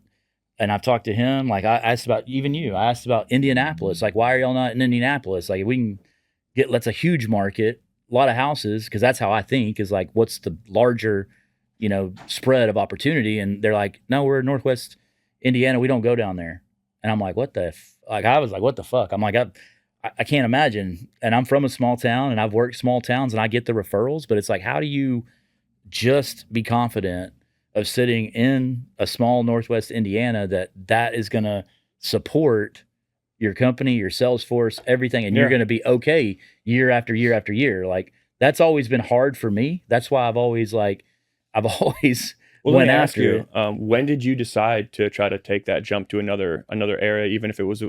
Speaker 3: And I've talked to him, like I asked about even you. I asked about Indianapolis. Like, why are y'all not in Indianapolis? Like, we can that's a huge market, a lot of houses, because that's how I think is like, what's the larger, spread of opportunity? And they're like, no, we're in Northwest Indiana. We don't go down there. And I'm like, what the? I was like, what the fuck? I'm like, I can't imagine. And I'm from a small town, and I've worked small towns, and I get the referrals. But it's like, how do you just be confident of sitting in a small Northwest Indiana that is going to support your company, your sales force, everything, and you're going to be okay year after year after year? Like that's always been hard for me. That's why I've always went after it.
Speaker 1: When did you decide to try to take that jump to another area, even if it was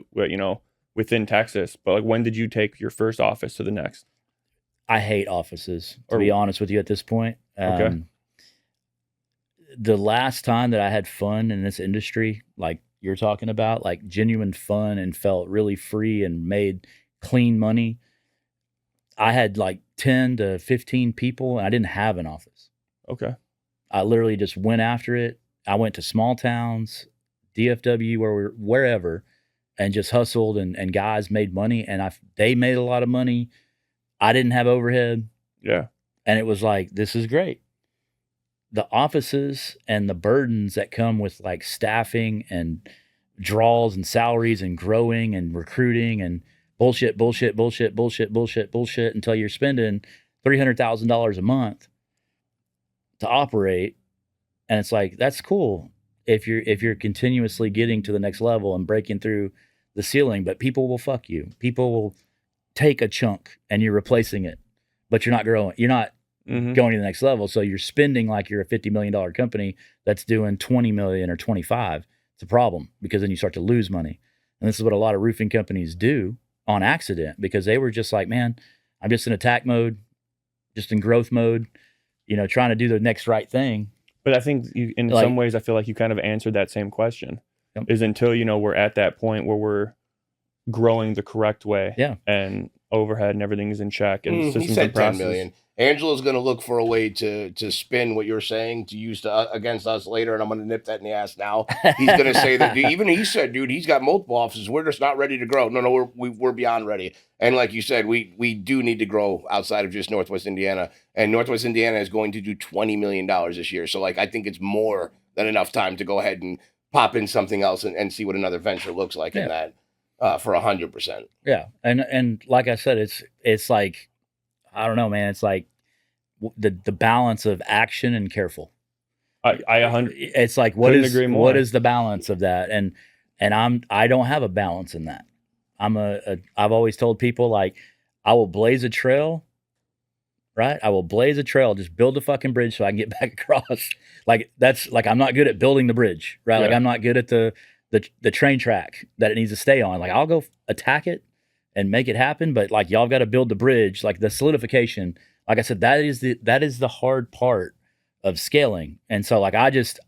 Speaker 1: within Texas? But like, when did you take your first office to the next?
Speaker 3: I hate offices, to be honest with you at this point.
Speaker 1: Okay.
Speaker 3: The last time that I had fun in this industry, like you're talking about, like genuine fun and felt really free and made clean money, I had like 10 to 15 people and I didn't have an office.
Speaker 1: Okay.
Speaker 3: I literally just went after it. I went to small towns, DFW, wherever, and just hustled and guys made money and they made a lot of money. I didn't have overhead.
Speaker 1: Yeah.
Speaker 3: And it was like, this is great. the offices and the burdens that come with like staffing and draws and salaries and growing and recruiting and bullshit until you're spending $300,000 a month to operate. And it's like, that's cool if you're continuously getting to the next level and breaking through the ceiling, but people will fuck you. People will take a chunk and you're replacing it, but you're not growing. You're not going to the next level. So you're spending like you're a $50 million company that's doing 20 million or 25. It's a problem because then you start to lose money. And this is what a lot of roofing companies do on accident, because they were just like, man, I'm just in attack mode, just in growth mode, trying to do the next right thing.
Speaker 1: But I think in some ways, I feel like you kind of answered that same question. Yep. Is until, we're at that point where we're growing the correct way.
Speaker 3: Yeah.
Speaker 1: And overhead and everything is in check. And systems
Speaker 6: he said
Speaker 1: and processes.
Speaker 6: 10 million. Angela's going to look for a way to spin what you're saying to use against us later, and I'm going to nip that in the ass now. He's going to say that, even he said, dude, he's got multiple offices. We're just not ready to grow. No, we're beyond ready. And like you said, we do need to grow outside of just Northwest Indiana, and Northwest Indiana is going to do $20 million this year. So like, I think it's more than enough time to go ahead and pop in something else and see what another venture looks like in that for 100%.
Speaker 3: Yeah. And like I said, it's like, I don't know, man. It's like the balance of action and careful. It's like, what is the balance of that? And I don't have a balance in that. I've always told people, like, I will blaze a trail, right? I will blaze a trail, just build a fucking bridge so I can get back across. Like, that's like, I'm not good at building the bridge, right? Yeah. Like, I'm not good at the train track that it needs to stay on. Like, I'll go attack it and make it happen, but like, y'all got to build the bridge, like the solidification. Like I said, that is the hard part of scaling. And so like, I just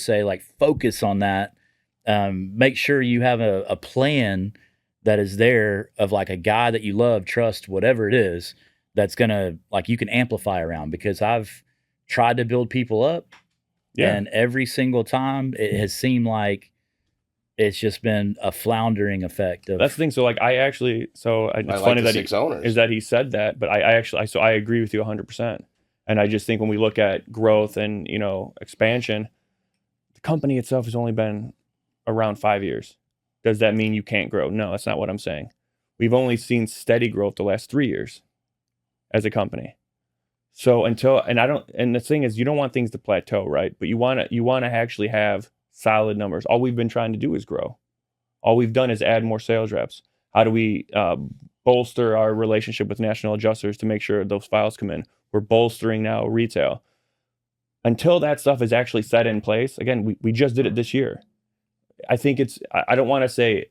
Speaker 3: say, like, focus on that. Make sure you have a plan that is there of like a guy that you love, trust, whatever it is, that's gonna, like, you can amplify around, because I've tried to build people up, and every single time it has seemed like it's just been a floundering effect.
Speaker 1: That's the thing. So like, it's funny that he said that, but I agree with you 100%. And I just think when we look at growth and, expansion, the company itself has only been around 5 years. Does that mean you can't grow? No, that's not what I'm saying. We've only seen steady growth the last 3 years as a company. So and the thing is, you don't want things to plateau, right? But you want to actually have solid numbers. All we've been trying to do is grow. All we've done is add more sales reps. How do we bolster our relationship with national adjusters to make sure those files come in? We're bolstering now retail. Until that stuff is actually set in place, again, we just did it this year. I think I don't want to say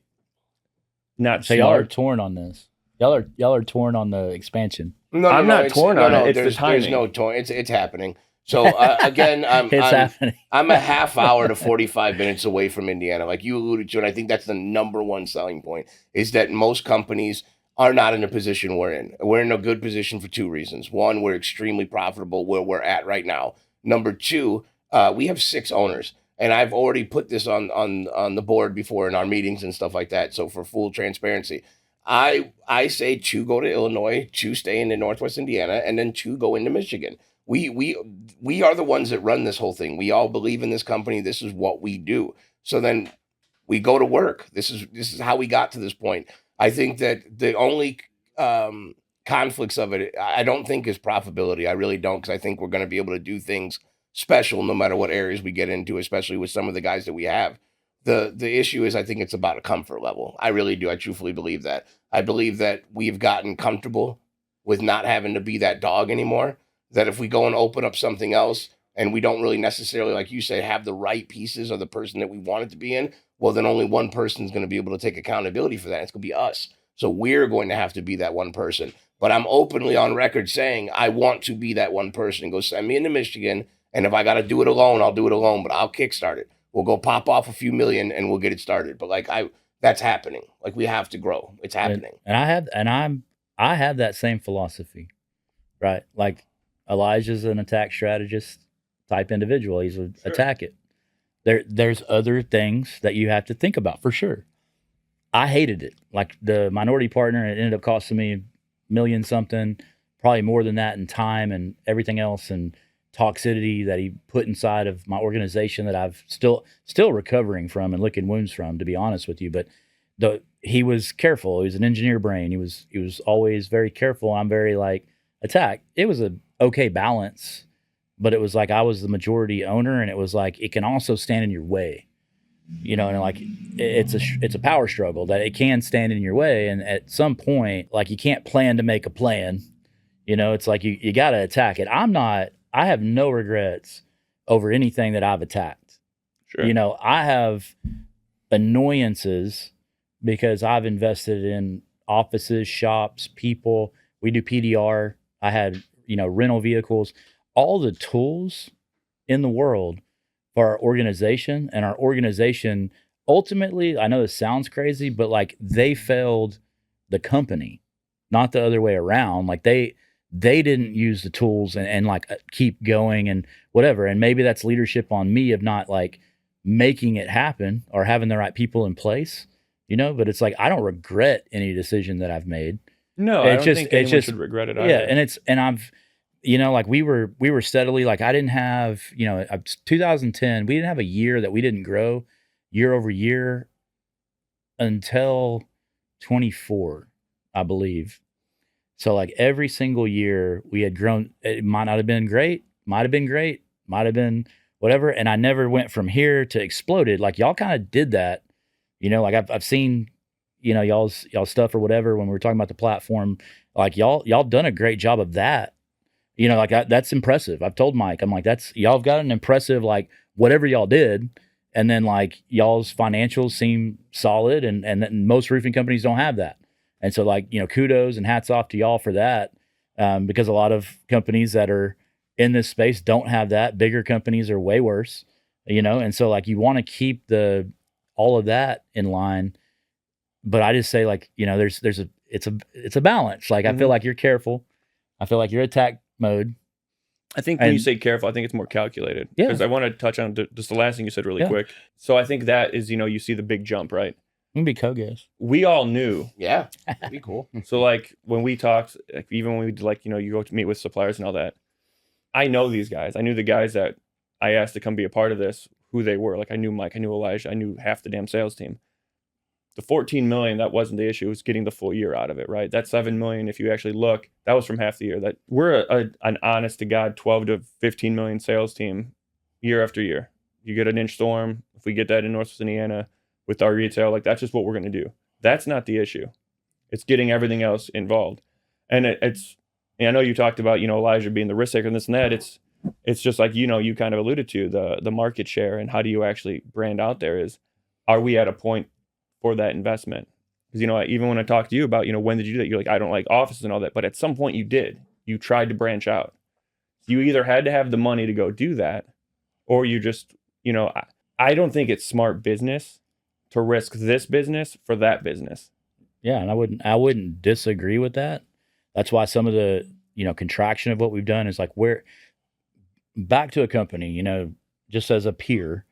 Speaker 1: not
Speaker 3: so
Speaker 1: smart.
Speaker 3: Y'all are torn on this. Y'all are torn on the expansion.
Speaker 1: No, I'm not torn on it. It's the timing.
Speaker 6: There's no torn. It's happening. So again, I'm a half hour to 45 minutes away from Indiana, like you alluded to, and I think that's the number one selling point, is that most companies are not in a position we're in. We're in a good position for two reasons. One, we're extremely profitable where we're at right now. Number two, we have 6 owners, and I've already put this on the board before in our meetings and stuff like that. So for full transparency, I say 2 go to Illinois, 2 stay in Northwest Indiana, and then 2 go into Michigan. We are the ones that run this whole thing. We all believe in this company. This is what we do. So then we go to work. This is how we got to this point. I think that the only conflicts of it, I don't think, is profitability. I really don't, because I think we're going to be able to do things special no matter what areas we get into, especially with some of the guys that we have. The issue is, I think it's about a comfort level. I really do. I truthfully believe that. I believe that we've gotten comfortable with not having to be that dog anymore. That if we go and open up something else and we don't really necessarily, like you say, have the right pieces or the person that we want it to be in, well, then only one person is going to be able to take accountability for that. It's going to be us. So we're going to have to be that one person. But I'm openly on record saying I want to be that one person. Go send me into Michigan, and if I got to do it alone, I'll do it alone, but I'll kickstart it. We'll go pop off a few million and we'll get it started. But like that's happening. Like, we have to grow. It's happening.
Speaker 3: And I have that same philosophy, right? Like, Elijah's an attack strategist type individual. He's an attack it. There's other things that you have to think about, for sure. I hated it. Like, the minority partner, it ended up costing me $1 million something, probably more than that in time and everything else. And toxicity that he put inside of my organization that I've still recovering from and licking wounds from, to be honest with you. But he was careful. He was an engineer brain. He was always very careful. I'm very like attack. It was a okay balance, but it was like I was the majority owner, and it was like it can also stand in your way, you know. And like it's a power struggle that it can stand in your way, and at some point, like you can't plan to make a plan. You know, it's like you got to attack it. I have no regrets over anything that I've attacked.
Speaker 1: Sure.
Speaker 3: You know, I have annoyances because I've invested in offices, shops, people. We do PDR. I had, you know, rental vehicles, all the tools in the world for our organization. And our organization, ultimately, I know this sounds crazy, but like they failed the company, not the other way around. Like they didn't use the tools and like keep going and whatever. And maybe that's leadership on me of not like making it happen or having the right people in place, you know. But it's like I don't regret any decision that I've made.
Speaker 1: No, I don't think anyone should regret it either.
Speaker 3: Yeah, and I've, you know, like we were steadily, like I didn't have, you know, 2010, we didn't have a year that we didn't grow year over year until 24, I believe. So like every single year we had grown. It might not have been great, might have been whatever. And I never went from here to exploded. Like y'all kind of did that, you know. Like I've seen, you know, y'all's stuff or whatever when we were talking about the platform. Like y'all done a great job of that. You know, like that's impressive. I've told Mike, I'm like, y'all have got an impressive like whatever y'all did, and then like y'all's financials seem solid, and most roofing companies don't have that. And so, like, you know, kudos and hats off to y'all for that, because a lot of companies that are in this space don't have that. Bigger companies are way worse, you know. And so, like, you want to keep all of that in line. But I just say, like, you know, it's a balance. Like, I feel like you're careful. I feel like you're attack mode.
Speaker 1: I think when you say careful, I think it's more calculated.
Speaker 3: Yeah.
Speaker 1: Because I want to touch on just the last thing you said really quick. So I think that is, you know, you see the big jump, right?
Speaker 3: We can be co-guys.
Speaker 1: We all knew.
Speaker 6: Yeah, that'd be cool.
Speaker 1: So like when we talked, like, even when we like, you know, you go to meet with suppliers and all that, I know these guys. I knew the guys that I asked to come be a part of this, who they were. Like I knew Mike, I knew Elijah, I knew half the damn sales team. The 14 million, that wasn't the issue. It was getting the full year out of it, right? That 7 million, if you actually look, that was from half the year. That we're an honest to God 12 to 15 million sales team year after year. You get an inch storm. If we get that in Northwest Indiana with our retail, like that's just what we're going to do. That's not the issue. It's getting everything else involved. And and I know you talked about, you know, Elijah being the risk taker and this and that. It's just like, you know, you kind of alluded to the market share and how do you actually brand out there is, are we at a point for that investment? Because, you know, even when I talked to you about, you know, when did you do that? You're like, I don't like offices and all that. But at some point you did. You tried to branch out. You either had to have the money to go do that, or you just, you know, I don't think it's smart business to risk this business for that business.
Speaker 3: Yeah, and I wouldn't disagree with that. That's why some of the, you know, contraction of what we've done is like back to a company, you know, just as a peer,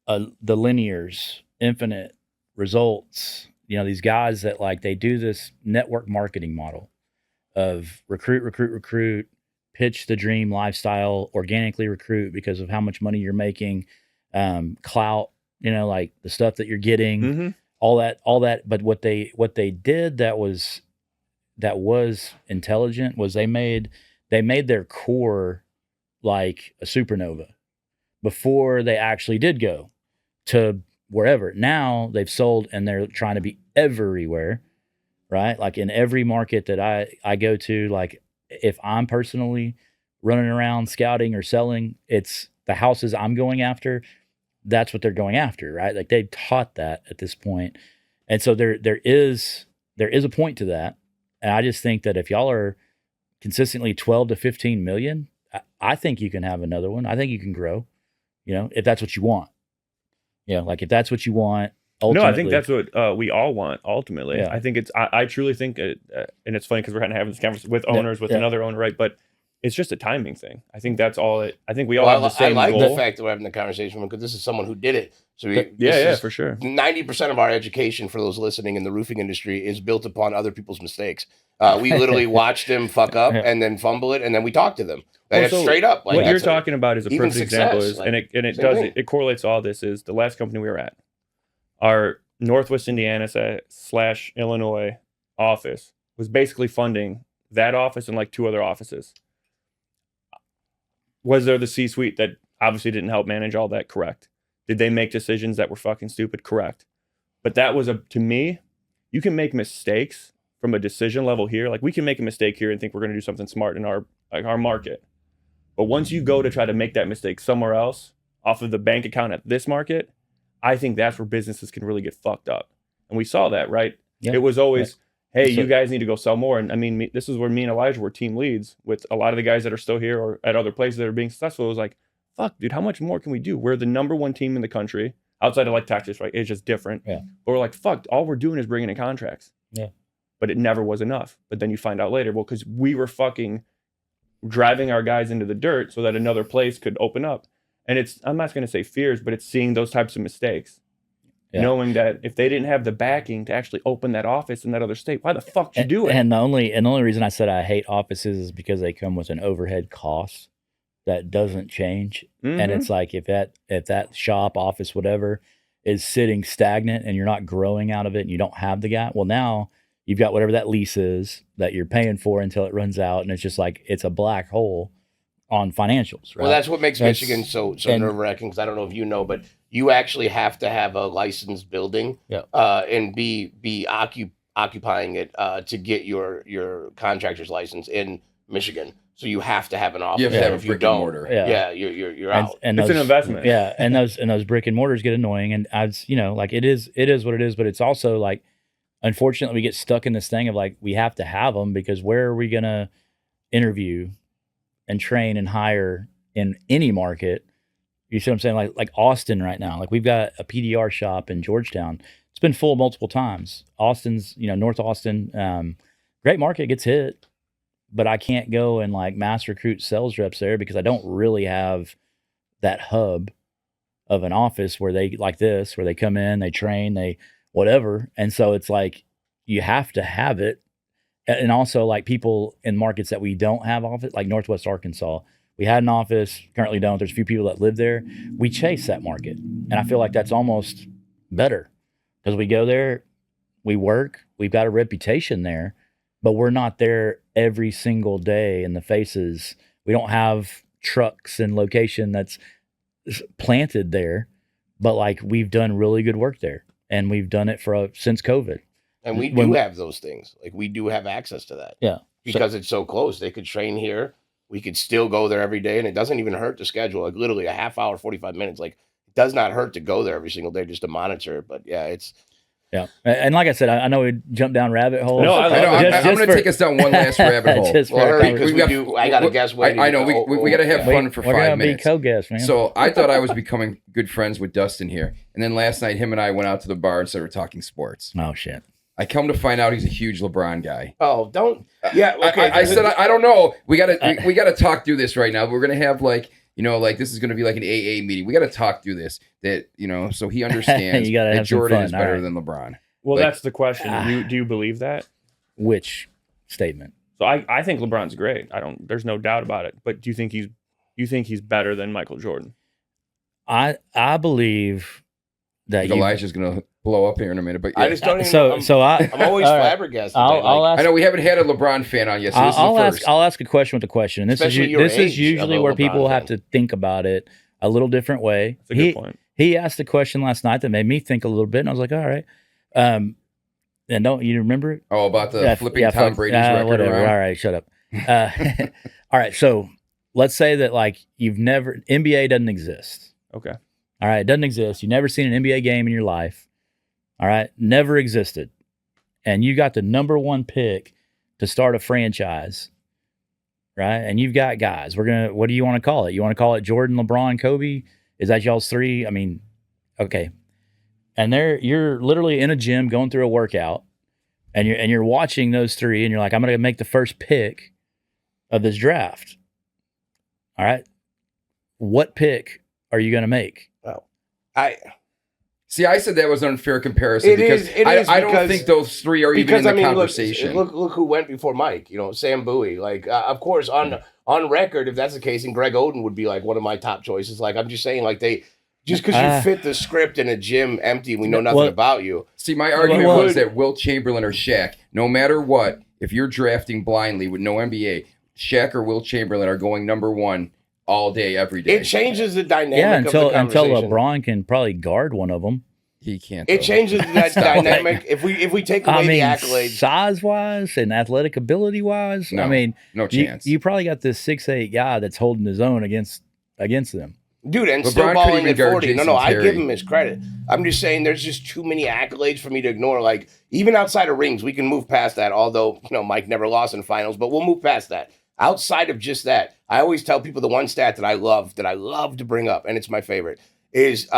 Speaker 3: the Linears, Infinite, Results, you know, these guys that like they do this network marketing model of recruit, pitch the dream lifestyle, organically recruit because of how much money you're making, clout, you know, like the stuff that you're getting, all that. But what they did that was intelligent was they made their core like a supernova before they actually did go to wherever. Now they've sold and they're trying to be everywhere, right? Like in every market that I go to, like if I'm personally running around scouting or selling, it's the houses I'm going after. That's what they're going after, right? Like they've taught that at this point. And so there is a point to that. And I just think that if y'all are consistently 12 to 15 million, I think you can have another one. I think you can grow, you know, if that's what you want. You know, like if that's what you want.
Speaker 1: No, I think that's what we all want ultimately.
Speaker 3: Yeah.
Speaker 1: I think I truly think, and it's funny because we're kind of having this conversation with owners, with another owner, right? But it's just a timing thing. I think that's all it. I think we all
Speaker 6: Well,
Speaker 1: have the same
Speaker 6: I like
Speaker 1: goal.
Speaker 6: the fact that we're having the conversation because this is someone who did it. So
Speaker 1: For sure.
Speaker 6: 90% of our education for those listening in the roofing industry is built upon other people's mistakes. We literally watch them fuck up and then fumble it, and then we talk to them. And it's straight up. Like,
Speaker 1: what you're talking about is a
Speaker 6: even
Speaker 1: perfect example.
Speaker 6: success, like,
Speaker 1: And it
Speaker 6: same
Speaker 1: does
Speaker 6: thing.
Speaker 1: it correlates to all this. Is the last company we were at, our Northwest Indiana / Illinois office was basically funding that office and like 2 other offices. Was there the C-suite that obviously didn't help manage all that? Correct. Did they make decisions that were fucking stupid? Correct. But that was to me, you can make mistakes from a decision level here. Like we can make a mistake here and think we're going to do something smart in our market. But once you go to try to make that mistake somewhere else off of the bank account at this market, I think that's where businesses can really get fucked up. And we saw that, right?
Speaker 3: Yeah.
Speaker 1: It was always, hey,
Speaker 3: So-
Speaker 1: you guys need to go sell more. And I mean, this is where me and Elijah were team leads with a lot of the guys that are still here or at other places that are being successful. It was like, fuck, dude, how much more can we do? We're the number 1 team in the country outside of like Texas, right? It's just different.
Speaker 3: Yeah.
Speaker 1: But we're like, fuck, all we're doing is bringing in contracts.
Speaker 3: Yeah.
Speaker 1: But it never was enough. But then you find out later, well, because we were fucking driving our guys into the dirt so that another place could open up. And it's, I'm not going to say fears, but it's seeing those types of mistakes.
Speaker 3: Yeah.
Speaker 1: Knowing that if they didn't have the backing to actually open that office in that other state, why the fuck did you do it?
Speaker 3: And the only reason I said I hate offices is because they come with an overhead cost that doesn't change. And
Speaker 1: Mhm.
Speaker 3: it's like if that shop, office, whatever is sitting stagnant and you're not growing out of it and you don't have the guy, well, now you've got whatever that lease is that you're paying for until it runs out, and it's just like it's a black hole on financials, right?
Speaker 6: Well, that's what makes
Speaker 3: That's-
Speaker 6: Michigan so
Speaker 3: and-
Speaker 6: nerve-wracking, because I don't know if you know, but you actually have to have a licensed building and be occupying it to get your contractor's license in Michigan. So you have to have an office.
Speaker 7: You have to have
Speaker 6: If
Speaker 7: a
Speaker 6: you
Speaker 7: brick and
Speaker 6: don't,
Speaker 7: mortar.
Speaker 3: Yeah.
Speaker 6: you're out.
Speaker 3: And
Speaker 1: It's an investment.
Speaker 3: Yeah, and those brick and mortars get annoying, and like it is what it is, but it's also like, unfortunately, we get stuck in this thing of like we have to have them because where are we gonna interview and train and hire in any market? You see what I'm saying? Like Austin right now, like we've got a PDR shop in Georgetown. It's been full multiple times. Austin's, North Austin, great market, gets hit, but I can't go and like mass recruit sales reps there because I don't really have that hub of an office where they like this, where they come in, they train, they whatever. And so it's like, you have to have it. And also like people in markets that we don't have office, like Northwest Arkansas, we had an office, currently don't. There's a few people that live there. We chase that market. And I feel like that's almost better because we go there, we work, we've got a reputation there, but we're not there every single day in the faces. We don't have trucks and location that's planted there, but like we've done really good work there, and we've done it since COVID.
Speaker 6: And we
Speaker 3: When
Speaker 6: do
Speaker 3: we-
Speaker 6: have those things. Like we do have access to that.
Speaker 3: Yeah.
Speaker 6: Because it's so close. They could train here. We could still go there every day, and it doesn't even hurt to schedule. Like literally a half hour, 45 minutes. Like it does not hurt to go there every single day just to monitor it. But yeah, it's
Speaker 3: Yeah. And like I said, I know we jumped down rabbit holes.
Speaker 1: No, I
Speaker 7: I know.
Speaker 1: love
Speaker 7: I'm,
Speaker 1: it.
Speaker 7: I'm going to take us down one last rabbit hole.
Speaker 3: Just for
Speaker 6: well,
Speaker 3: a
Speaker 6: hurry, because
Speaker 3: conversation.
Speaker 6: I got a guest waiting.
Speaker 7: I know. We got to have fun for
Speaker 3: We're
Speaker 7: 5
Speaker 3: gonna
Speaker 7: minutes.
Speaker 3: be co-guests, man.
Speaker 7: So I thought I was becoming good friends with Dustin here, and then last night him and I went out to the bar and started talking sports.
Speaker 3: Oh shit.
Speaker 7: I come to find out he's a huge LeBron guy.
Speaker 6: Oh, don't. Yeah. Okay.
Speaker 7: I said I don't know. We gotta talk through this right now. We're gonna have like this is gonna be like an AA meeting. We gotta talk through this. That so he understands
Speaker 3: You gotta
Speaker 7: that
Speaker 3: have some
Speaker 7: Jordan
Speaker 3: fun.
Speaker 7: is better
Speaker 3: All right.
Speaker 7: than LeBron.
Speaker 1: Well,
Speaker 7: Like-
Speaker 1: that's the question. Do you believe that?
Speaker 3: Which statement?
Speaker 1: So I think LeBron's great. There's no doubt about it. But do you think he's better than Michael Jordan?
Speaker 3: I believe that
Speaker 7: Elijah's gonna blow up here in a minute, but yeah.
Speaker 6: I just don't even.
Speaker 3: I'm
Speaker 6: I'm always
Speaker 3: all right.
Speaker 6: flabbergasted.
Speaker 3: I'll ask.
Speaker 7: I know we haven't had a LeBron fan on yet, so this is the first.
Speaker 3: I'll ask a question with a question. And this
Speaker 6: Especially your
Speaker 3: is
Speaker 6: age
Speaker 3: usually
Speaker 6: of a
Speaker 3: where
Speaker 6: LeBron
Speaker 3: people have
Speaker 6: fan.
Speaker 3: to think about it a little different way.
Speaker 1: That's a good point.
Speaker 3: He asked a question last night that made me think a little bit, and I was like, all right. And don't you remember it?
Speaker 7: Oh, about the flipping Tom
Speaker 3: fuck,
Speaker 7: Brady's record
Speaker 3: whatever.
Speaker 7: around.
Speaker 3: All right, shut up. All right, so let's say that like NBA doesn't exist.
Speaker 1: Okay.
Speaker 3: All right, it doesn't exist. You've never seen an NBA game in your life. All right, never existed. And you got the number one pick to start a franchise, right? And you've got guys. What do you want to call it? You want to call it Jordan, LeBron, Kobe? Is that y'all's three? I mean, okay. And you're literally in a gym going through a workout, and you're watching those three, and you're like, I'm going to make the first pick of this draft. All right. What pick are you going to make?
Speaker 2: I
Speaker 7: said that was an unfair comparison
Speaker 2: It
Speaker 7: because
Speaker 2: is
Speaker 7: I don't
Speaker 2: because-
Speaker 7: think those three are even in the conversation.
Speaker 6: Look who went before Mike. Sam Bowie. Like, of course, on record, if that's the case, and Greg Oden would be like one of my top choices. Like, I'm just saying, like just because you fit the script in a gym empty, we know nothing about you.
Speaker 7: See, my argument was that Wilt Chamberlain or Shaq, no matter what, if you're drafting blindly with no NBA, Shaq or Wilt Chamberlain are going number one all day, every day.
Speaker 6: It changes the dynamic
Speaker 3: until
Speaker 6: of the conversation.
Speaker 3: LeBron can probably guard one of them.
Speaker 7: He can't.
Speaker 6: It changes that dynamic. If we take away the accolades,
Speaker 3: size wise and athletic ability wise,
Speaker 7: no chance.
Speaker 3: You probably got this 6'8" guy that's holding his own against them.
Speaker 6: dude, and
Speaker 7: LeBron
Speaker 6: still
Speaker 7: could
Speaker 6: balling
Speaker 7: even
Speaker 6: at
Speaker 7: guard
Speaker 6: 40.
Speaker 7: Jason
Speaker 6: No, I
Speaker 7: Terry.
Speaker 6: give him his credit. I'm just saying there's just too many accolades for me to ignore. Like, even outside of rings, we can move past that. Although, Mike never lost in finals, but we'll move past that. Outside of just that, I always tell people the one stat that I love to bring up, and it's my favorite, is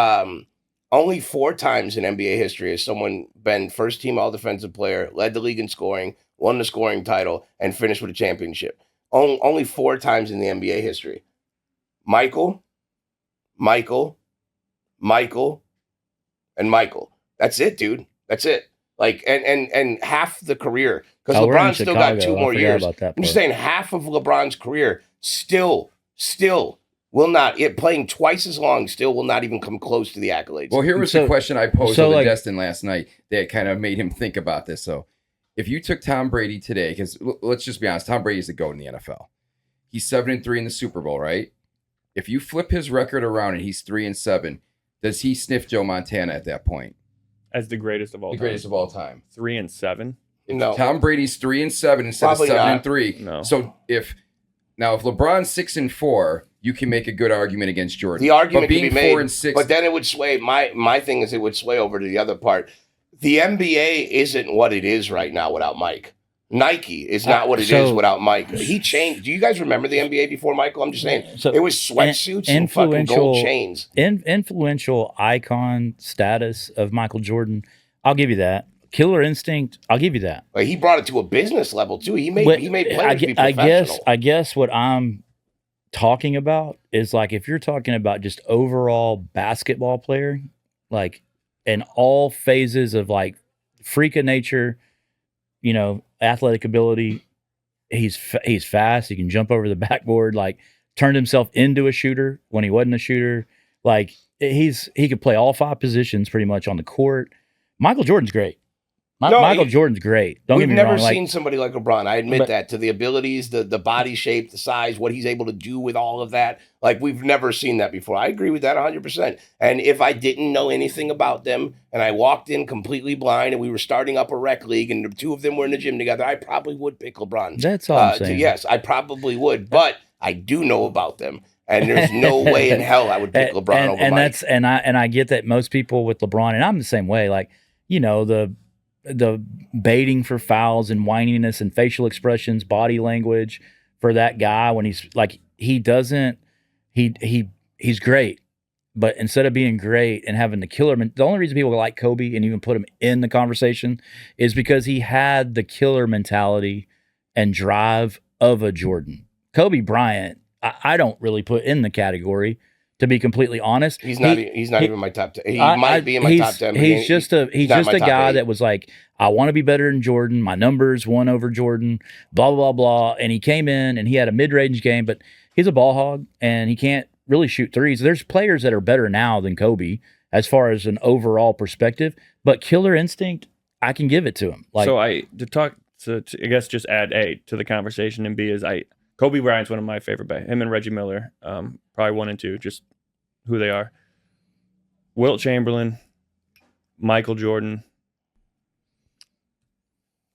Speaker 6: only 4 times in NBA history has someone been first team all defensive player, led the league in scoring, won the scoring title, and finished with a championship. Only 4 times in the NBA history. Michael, and Michael. That's it, dude. That's it. Like, and half the career, because LeBron still got 2 more years. I'm just saying half of LeBron's career still will not, playing twice as long, still will not even come close to the accolades.
Speaker 7: Well, here was the question I posed to Destin last night that kind of made him think about this. So if you took Tom Brady today, because let's just be honest, Tom Brady's the GOAT in the NFL. He's 7-3 in the Super Bowl, right? If you flip his record around and he's 3-7, does he sniff Joe Montana at that point?
Speaker 1: As the greatest of all time.
Speaker 7: The greatest of all time.
Speaker 1: 3-7?
Speaker 6: No.
Speaker 7: Tom Brady's 3-7 instead
Speaker 6: Probably
Speaker 7: of
Speaker 6: not.
Speaker 7: 7-3.
Speaker 1: No.
Speaker 7: So if LeBron's 6-4, you can make a good argument against Jordan.
Speaker 6: The argument
Speaker 7: but being
Speaker 6: can be made,
Speaker 7: 4-6,
Speaker 6: but then it would sway. My thing is it would sway over to the other part. The NBA isn't what it is right now without Mike. Nike is not what it is without Mike. He changed. Do you guys remember the NBA before Michael? I'm just saying. It was sweatsuits and fucking gold chains.
Speaker 3: Influential icon status of Michael Jordan. I'll give you that. Killer instinct. I'll give you that.
Speaker 6: Like, he brought it to a business level too. He made players be professional.
Speaker 3: I guess what I'm talking about is, like, if you're talking about just overall basketball player, like in all phases of, like, freak of nature, athletic ability, he's fast. He can jump over the backboard. Like, turned himself into a shooter when he wasn't a shooter. Like, he could play all 5 positions pretty much on the court. Michael Jordan's great. Michael Jordan's great.
Speaker 6: We've never seen somebody like LeBron. I admit that, to the abilities, the body shape, the size, what he's able to do with all of that. Like, we've never seen that before. I agree with that 100%. And if I didn't know anything about them and I walked in completely blind and we were starting up a rec league and the 2 of them were in the gym together, I probably would pick LeBron.
Speaker 3: That's all I'm saying.
Speaker 6: Yes, I probably would. But I do know about them. And there's no way in hell I would pick LeBron over Mike.
Speaker 3: And I get that most people with LeBron, and I'm the same way, like, the baiting for fouls and whininess and facial expressions, body language for that guy when he's like, he's great. But instead of being great and having the killer, the only reason people like Kobe and even put him in the conversation is because he had the killer mentality and drive of a Jordan. Kobe Bryant, I don't really put in the category, to be completely honest.
Speaker 6: He's not even my top 10. He might be in my top 10.
Speaker 3: He's just a guy that was like, I want to be better than Jordan. My numbers won over Jordan, blah, blah, blah. And he came in and he had a mid-range game, but he's a ball hog and he can't really shoot threes. There's players that are better now than Kobe as far as an overall perspective, but killer instinct, I can give it to him. Like,
Speaker 1: so I guess just add A to the conversation, and B is Kobe Bryant's one of my favorite. Him and Reggie Miller, probably 1 and 2, just who they are. Wilt Chamberlain, Michael Jordan.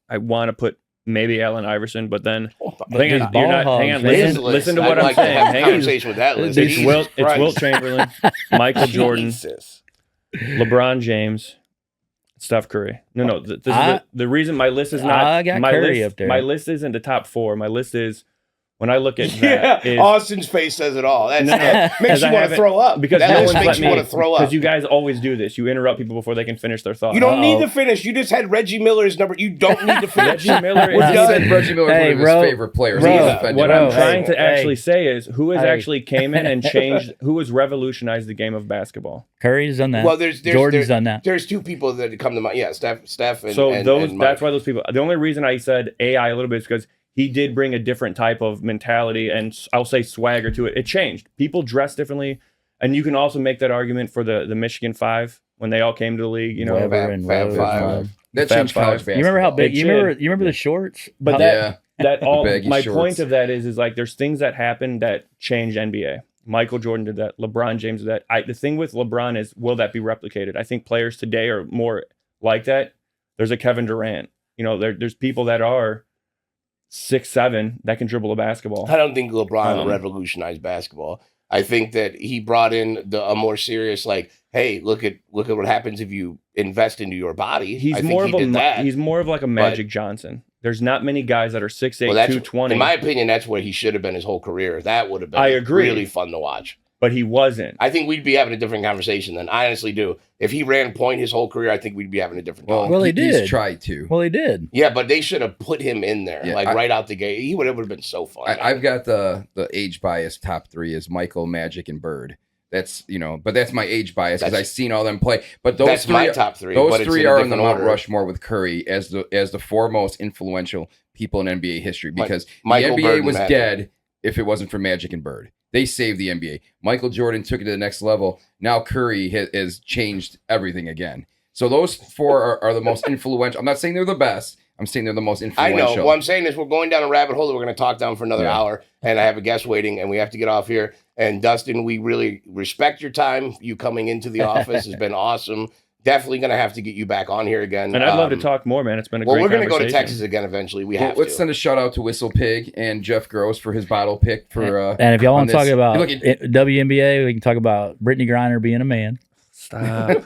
Speaker 1: I want to put maybe Allen Iverson, but then hang on, listen to what I'm saying. Hang on.
Speaker 6: Conversation with that list.
Speaker 1: It's Wilt Chamberlain, Michael Jordan, LeBron James, Steph Curry. No, this is the reason my list is not.
Speaker 3: I got
Speaker 1: my
Speaker 3: Curry
Speaker 1: list,
Speaker 3: up there.
Speaker 1: My list isn't the top 4. My list is when I look at that,
Speaker 6: Austin's face says it all. That makes
Speaker 1: Because
Speaker 6: you
Speaker 1: I
Speaker 6: want to
Speaker 1: haven't-
Speaker 6: throw up.
Speaker 1: because
Speaker 6: that
Speaker 1: no
Speaker 6: just
Speaker 1: one's
Speaker 6: makes
Speaker 1: let
Speaker 6: you want
Speaker 1: me-
Speaker 6: to throw up.
Speaker 1: Because you guys always do this. You interrupt people before they can finish their thought.
Speaker 6: You don't need to finish. You just had Reggie Miller's number. You don't need to finish.
Speaker 1: Reggie Miller
Speaker 6: We're
Speaker 1: is
Speaker 7: He
Speaker 6: done.
Speaker 7: said Reggie Miller
Speaker 3: Hey,
Speaker 7: is one
Speaker 3: bro.
Speaker 7: of his favorite players.
Speaker 3: Bro.
Speaker 7: He's offended.
Speaker 1: What
Speaker 3: Bro,
Speaker 1: I'm trying to
Speaker 3: hey,
Speaker 1: actually say is who has
Speaker 3: hey.
Speaker 1: actually came in and changed, who has revolutionized the game of basketball.
Speaker 3: Curry's done that.
Speaker 6: Well, there's
Speaker 3: Jordan's done that.
Speaker 6: There's two people that come to mind. Yeah, Steph and
Speaker 1: So
Speaker 6: and,
Speaker 1: those
Speaker 6: and Mike.
Speaker 1: that's why those people. The only reason I said AI a little bit is because he did bring a different type of mentality and I'll say swagger to it. It changed. People dress differently, and you can also make that argument for the Michigan Five when they all came to the league. You know,
Speaker 3: Weber and
Speaker 6: Fab
Speaker 3: Rose.
Speaker 6: Five.
Speaker 7: That
Speaker 1: Fab
Speaker 7: changed college
Speaker 1: Five.
Speaker 7: basketball.
Speaker 3: You remember how big?
Speaker 1: It
Speaker 3: You remember the shorts?
Speaker 1: but
Speaker 3: How-
Speaker 1: that all.
Speaker 7: baggy
Speaker 1: My
Speaker 7: shorts.
Speaker 1: point of that is like there's things that happen that change NBA. Michael Jordan did that. LeBron James did that. The thing with LeBron is, will that be replicated? I think players today are more like that. There's a Kevin Durant. You know, there's people that are 6'7" that can dribble a basketball.
Speaker 6: I don't think LeBron
Speaker 1: Um,
Speaker 6: revolutionized basketball. I think that he brought in a more serious, like, hey, look at what happens if you invest into your body.
Speaker 1: He's
Speaker 6: I think
Speaker 1: more
Speaker 6: he
Speaker 1: of
Speaker 6: did that.
Speaker 1: he's more of like a Magic Johnson. There's not many guys that are 6'8",
Speaker 6: Well, that's
Speaker 1: 220.
Speaker 6: in my opinion. That's where he should have been his whole career. That would have been
Speaker 1: I agree.
Speaker 6: really fun to watch.
Speaker 1: but he wasn't.
Speaker 6: I think we'd be having a different conversation then. I honestly do. If he ran point his whole career, I think we'd be having a different talk.
Speaker 3: Well, he did.
Speaker 7: He's tried to.
Speaker 3: Well, he did.
Speaker 6: Yeah, but they should have put him in there,
Speaker 7: Yeah,
Speaker 6: like
Speaker 7: I-
Speaker 6: right out the gate. He would have been so fun.
Speaker 7: I've got the age bias top three is Michael, Magic, and Bird. That's but that's my age bias because I've seen all them play. But those
Speaker 6: that's
Speaker 7: three,
Speaker 6: my top three.
Speaker 7: those
Speaker 6: but it's
Speaker 7: three
Speaker 6: in a
Speaker 7: are in the
Speaker 6: different
Speaker 7: Mount
Speaker 6: order.
Speaker 7: Rushmore with Curry as the foremost influential people in NBA history because
Speaker 6: Michael,
Speaker 7: the
Speaker 6: Bird,
Speaker 7: NBA
Speaker 6: and
Speaker 7: was
Speaker 6: Magic.
Speaker 7: dead if it wasn't for Magic and Bird. They saved the NBA. Michael Jordan took it to the next level. Now Curry has changed everything again. So those four are the most influential. I'm not saying they're the best. I'm saying they're the most
Speaker 6: I
Speaker 7: influential.
Speaker 6: know. What I'm saying is we're going down a rabbit hole that we're going to talk down for another
Speaker 7: Yeah.
Speaker 6: hour, and I have a guest waiting, and we have to get off here. And Dustin, we really respect your time. You coming into the office has been awesome. Definitely going to have to get you back on here again.
Speaker 1: And I'd love to talk more, man. It's been a
Speaker 6: Well,
Speaker 1: great
Speaker 6: we're going to go
Speaker 1: conversation.
Speaker 6: to Texas again eventually. We have
Speaker 7: Let's
Speaker 6: to.
Speaker 7: send a shout out to Whistle Pig and Jeff Gross for his bottle pick for.
Speaker 3: And if y'all
Speaker 7: on
Speaker 3: want to talk
Speaker 7: this.
Speaker 3: about
Speaker 7: Look at-
Speaker 3: WNBA, we can talk about Brittany Griner being a man.
Speaker 1: Stop.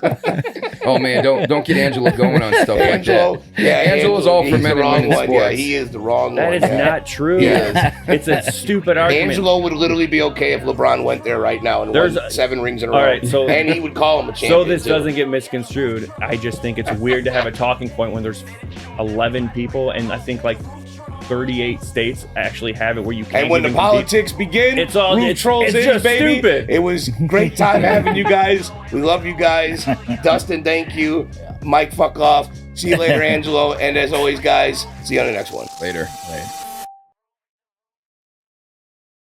Speaker 7: Oh man, don't get Angelo going on stuff
Speaker 6: Angelo,
Speaker 7: like that.
Speaker 6: yeah,
Speaker 7: Angelo's all for
Speaker 6: he's
Speaker 7: men
Speaker 6: the
Speaker 7: and
Speaker 6: wrong
Speaker 7: women in
Speaker 6: one.
Speaker 7: sports.
Speaker 6: Yeah, he is the wrong
Speaker 1: That
Speaker 6: one.
Speaker 1: is
Speaker 6: yeah.
Speaker 1: not true.
Speaker 6: He is.
Speaker 1: It's a stupid argument.
Speaker 6: Angelo would literally be okay if LeBron went there right now and
Speaker 1: There's
Speaker 6: won 7 rings in a
Speaker 1: all
Speaker 6: row.
Speaker 1: right, so-
Speaker 6: and he would call him a champion.
Speaker 1: So this
Speaker 6: too.
Speaker 1: doesn't get misconstrued. I just think it's weird to have a talking point when there's 11 people, and I think like 38 states actually have it where you can't.
Speaker 6: And when the
Speaker 1: even compete.
Speaker 6: politics begin,
Speaker 1: It's all-
Speaker 6: Roof
Speaker 1: it's-
Speaker 6: Trollz
Speaker 1: it's
Speaker 6: in,
Speaker 1: just
Speaker 6: baby.
Speaker 1: stupid.
Speaker 6: It was great time having you guys. We love you guys. Dustin, thank you. Mike, fuck off. See you later, Angelo. And as always, guys, see you on the next one.
Speaker 7: Later.
Speaker 3: Right.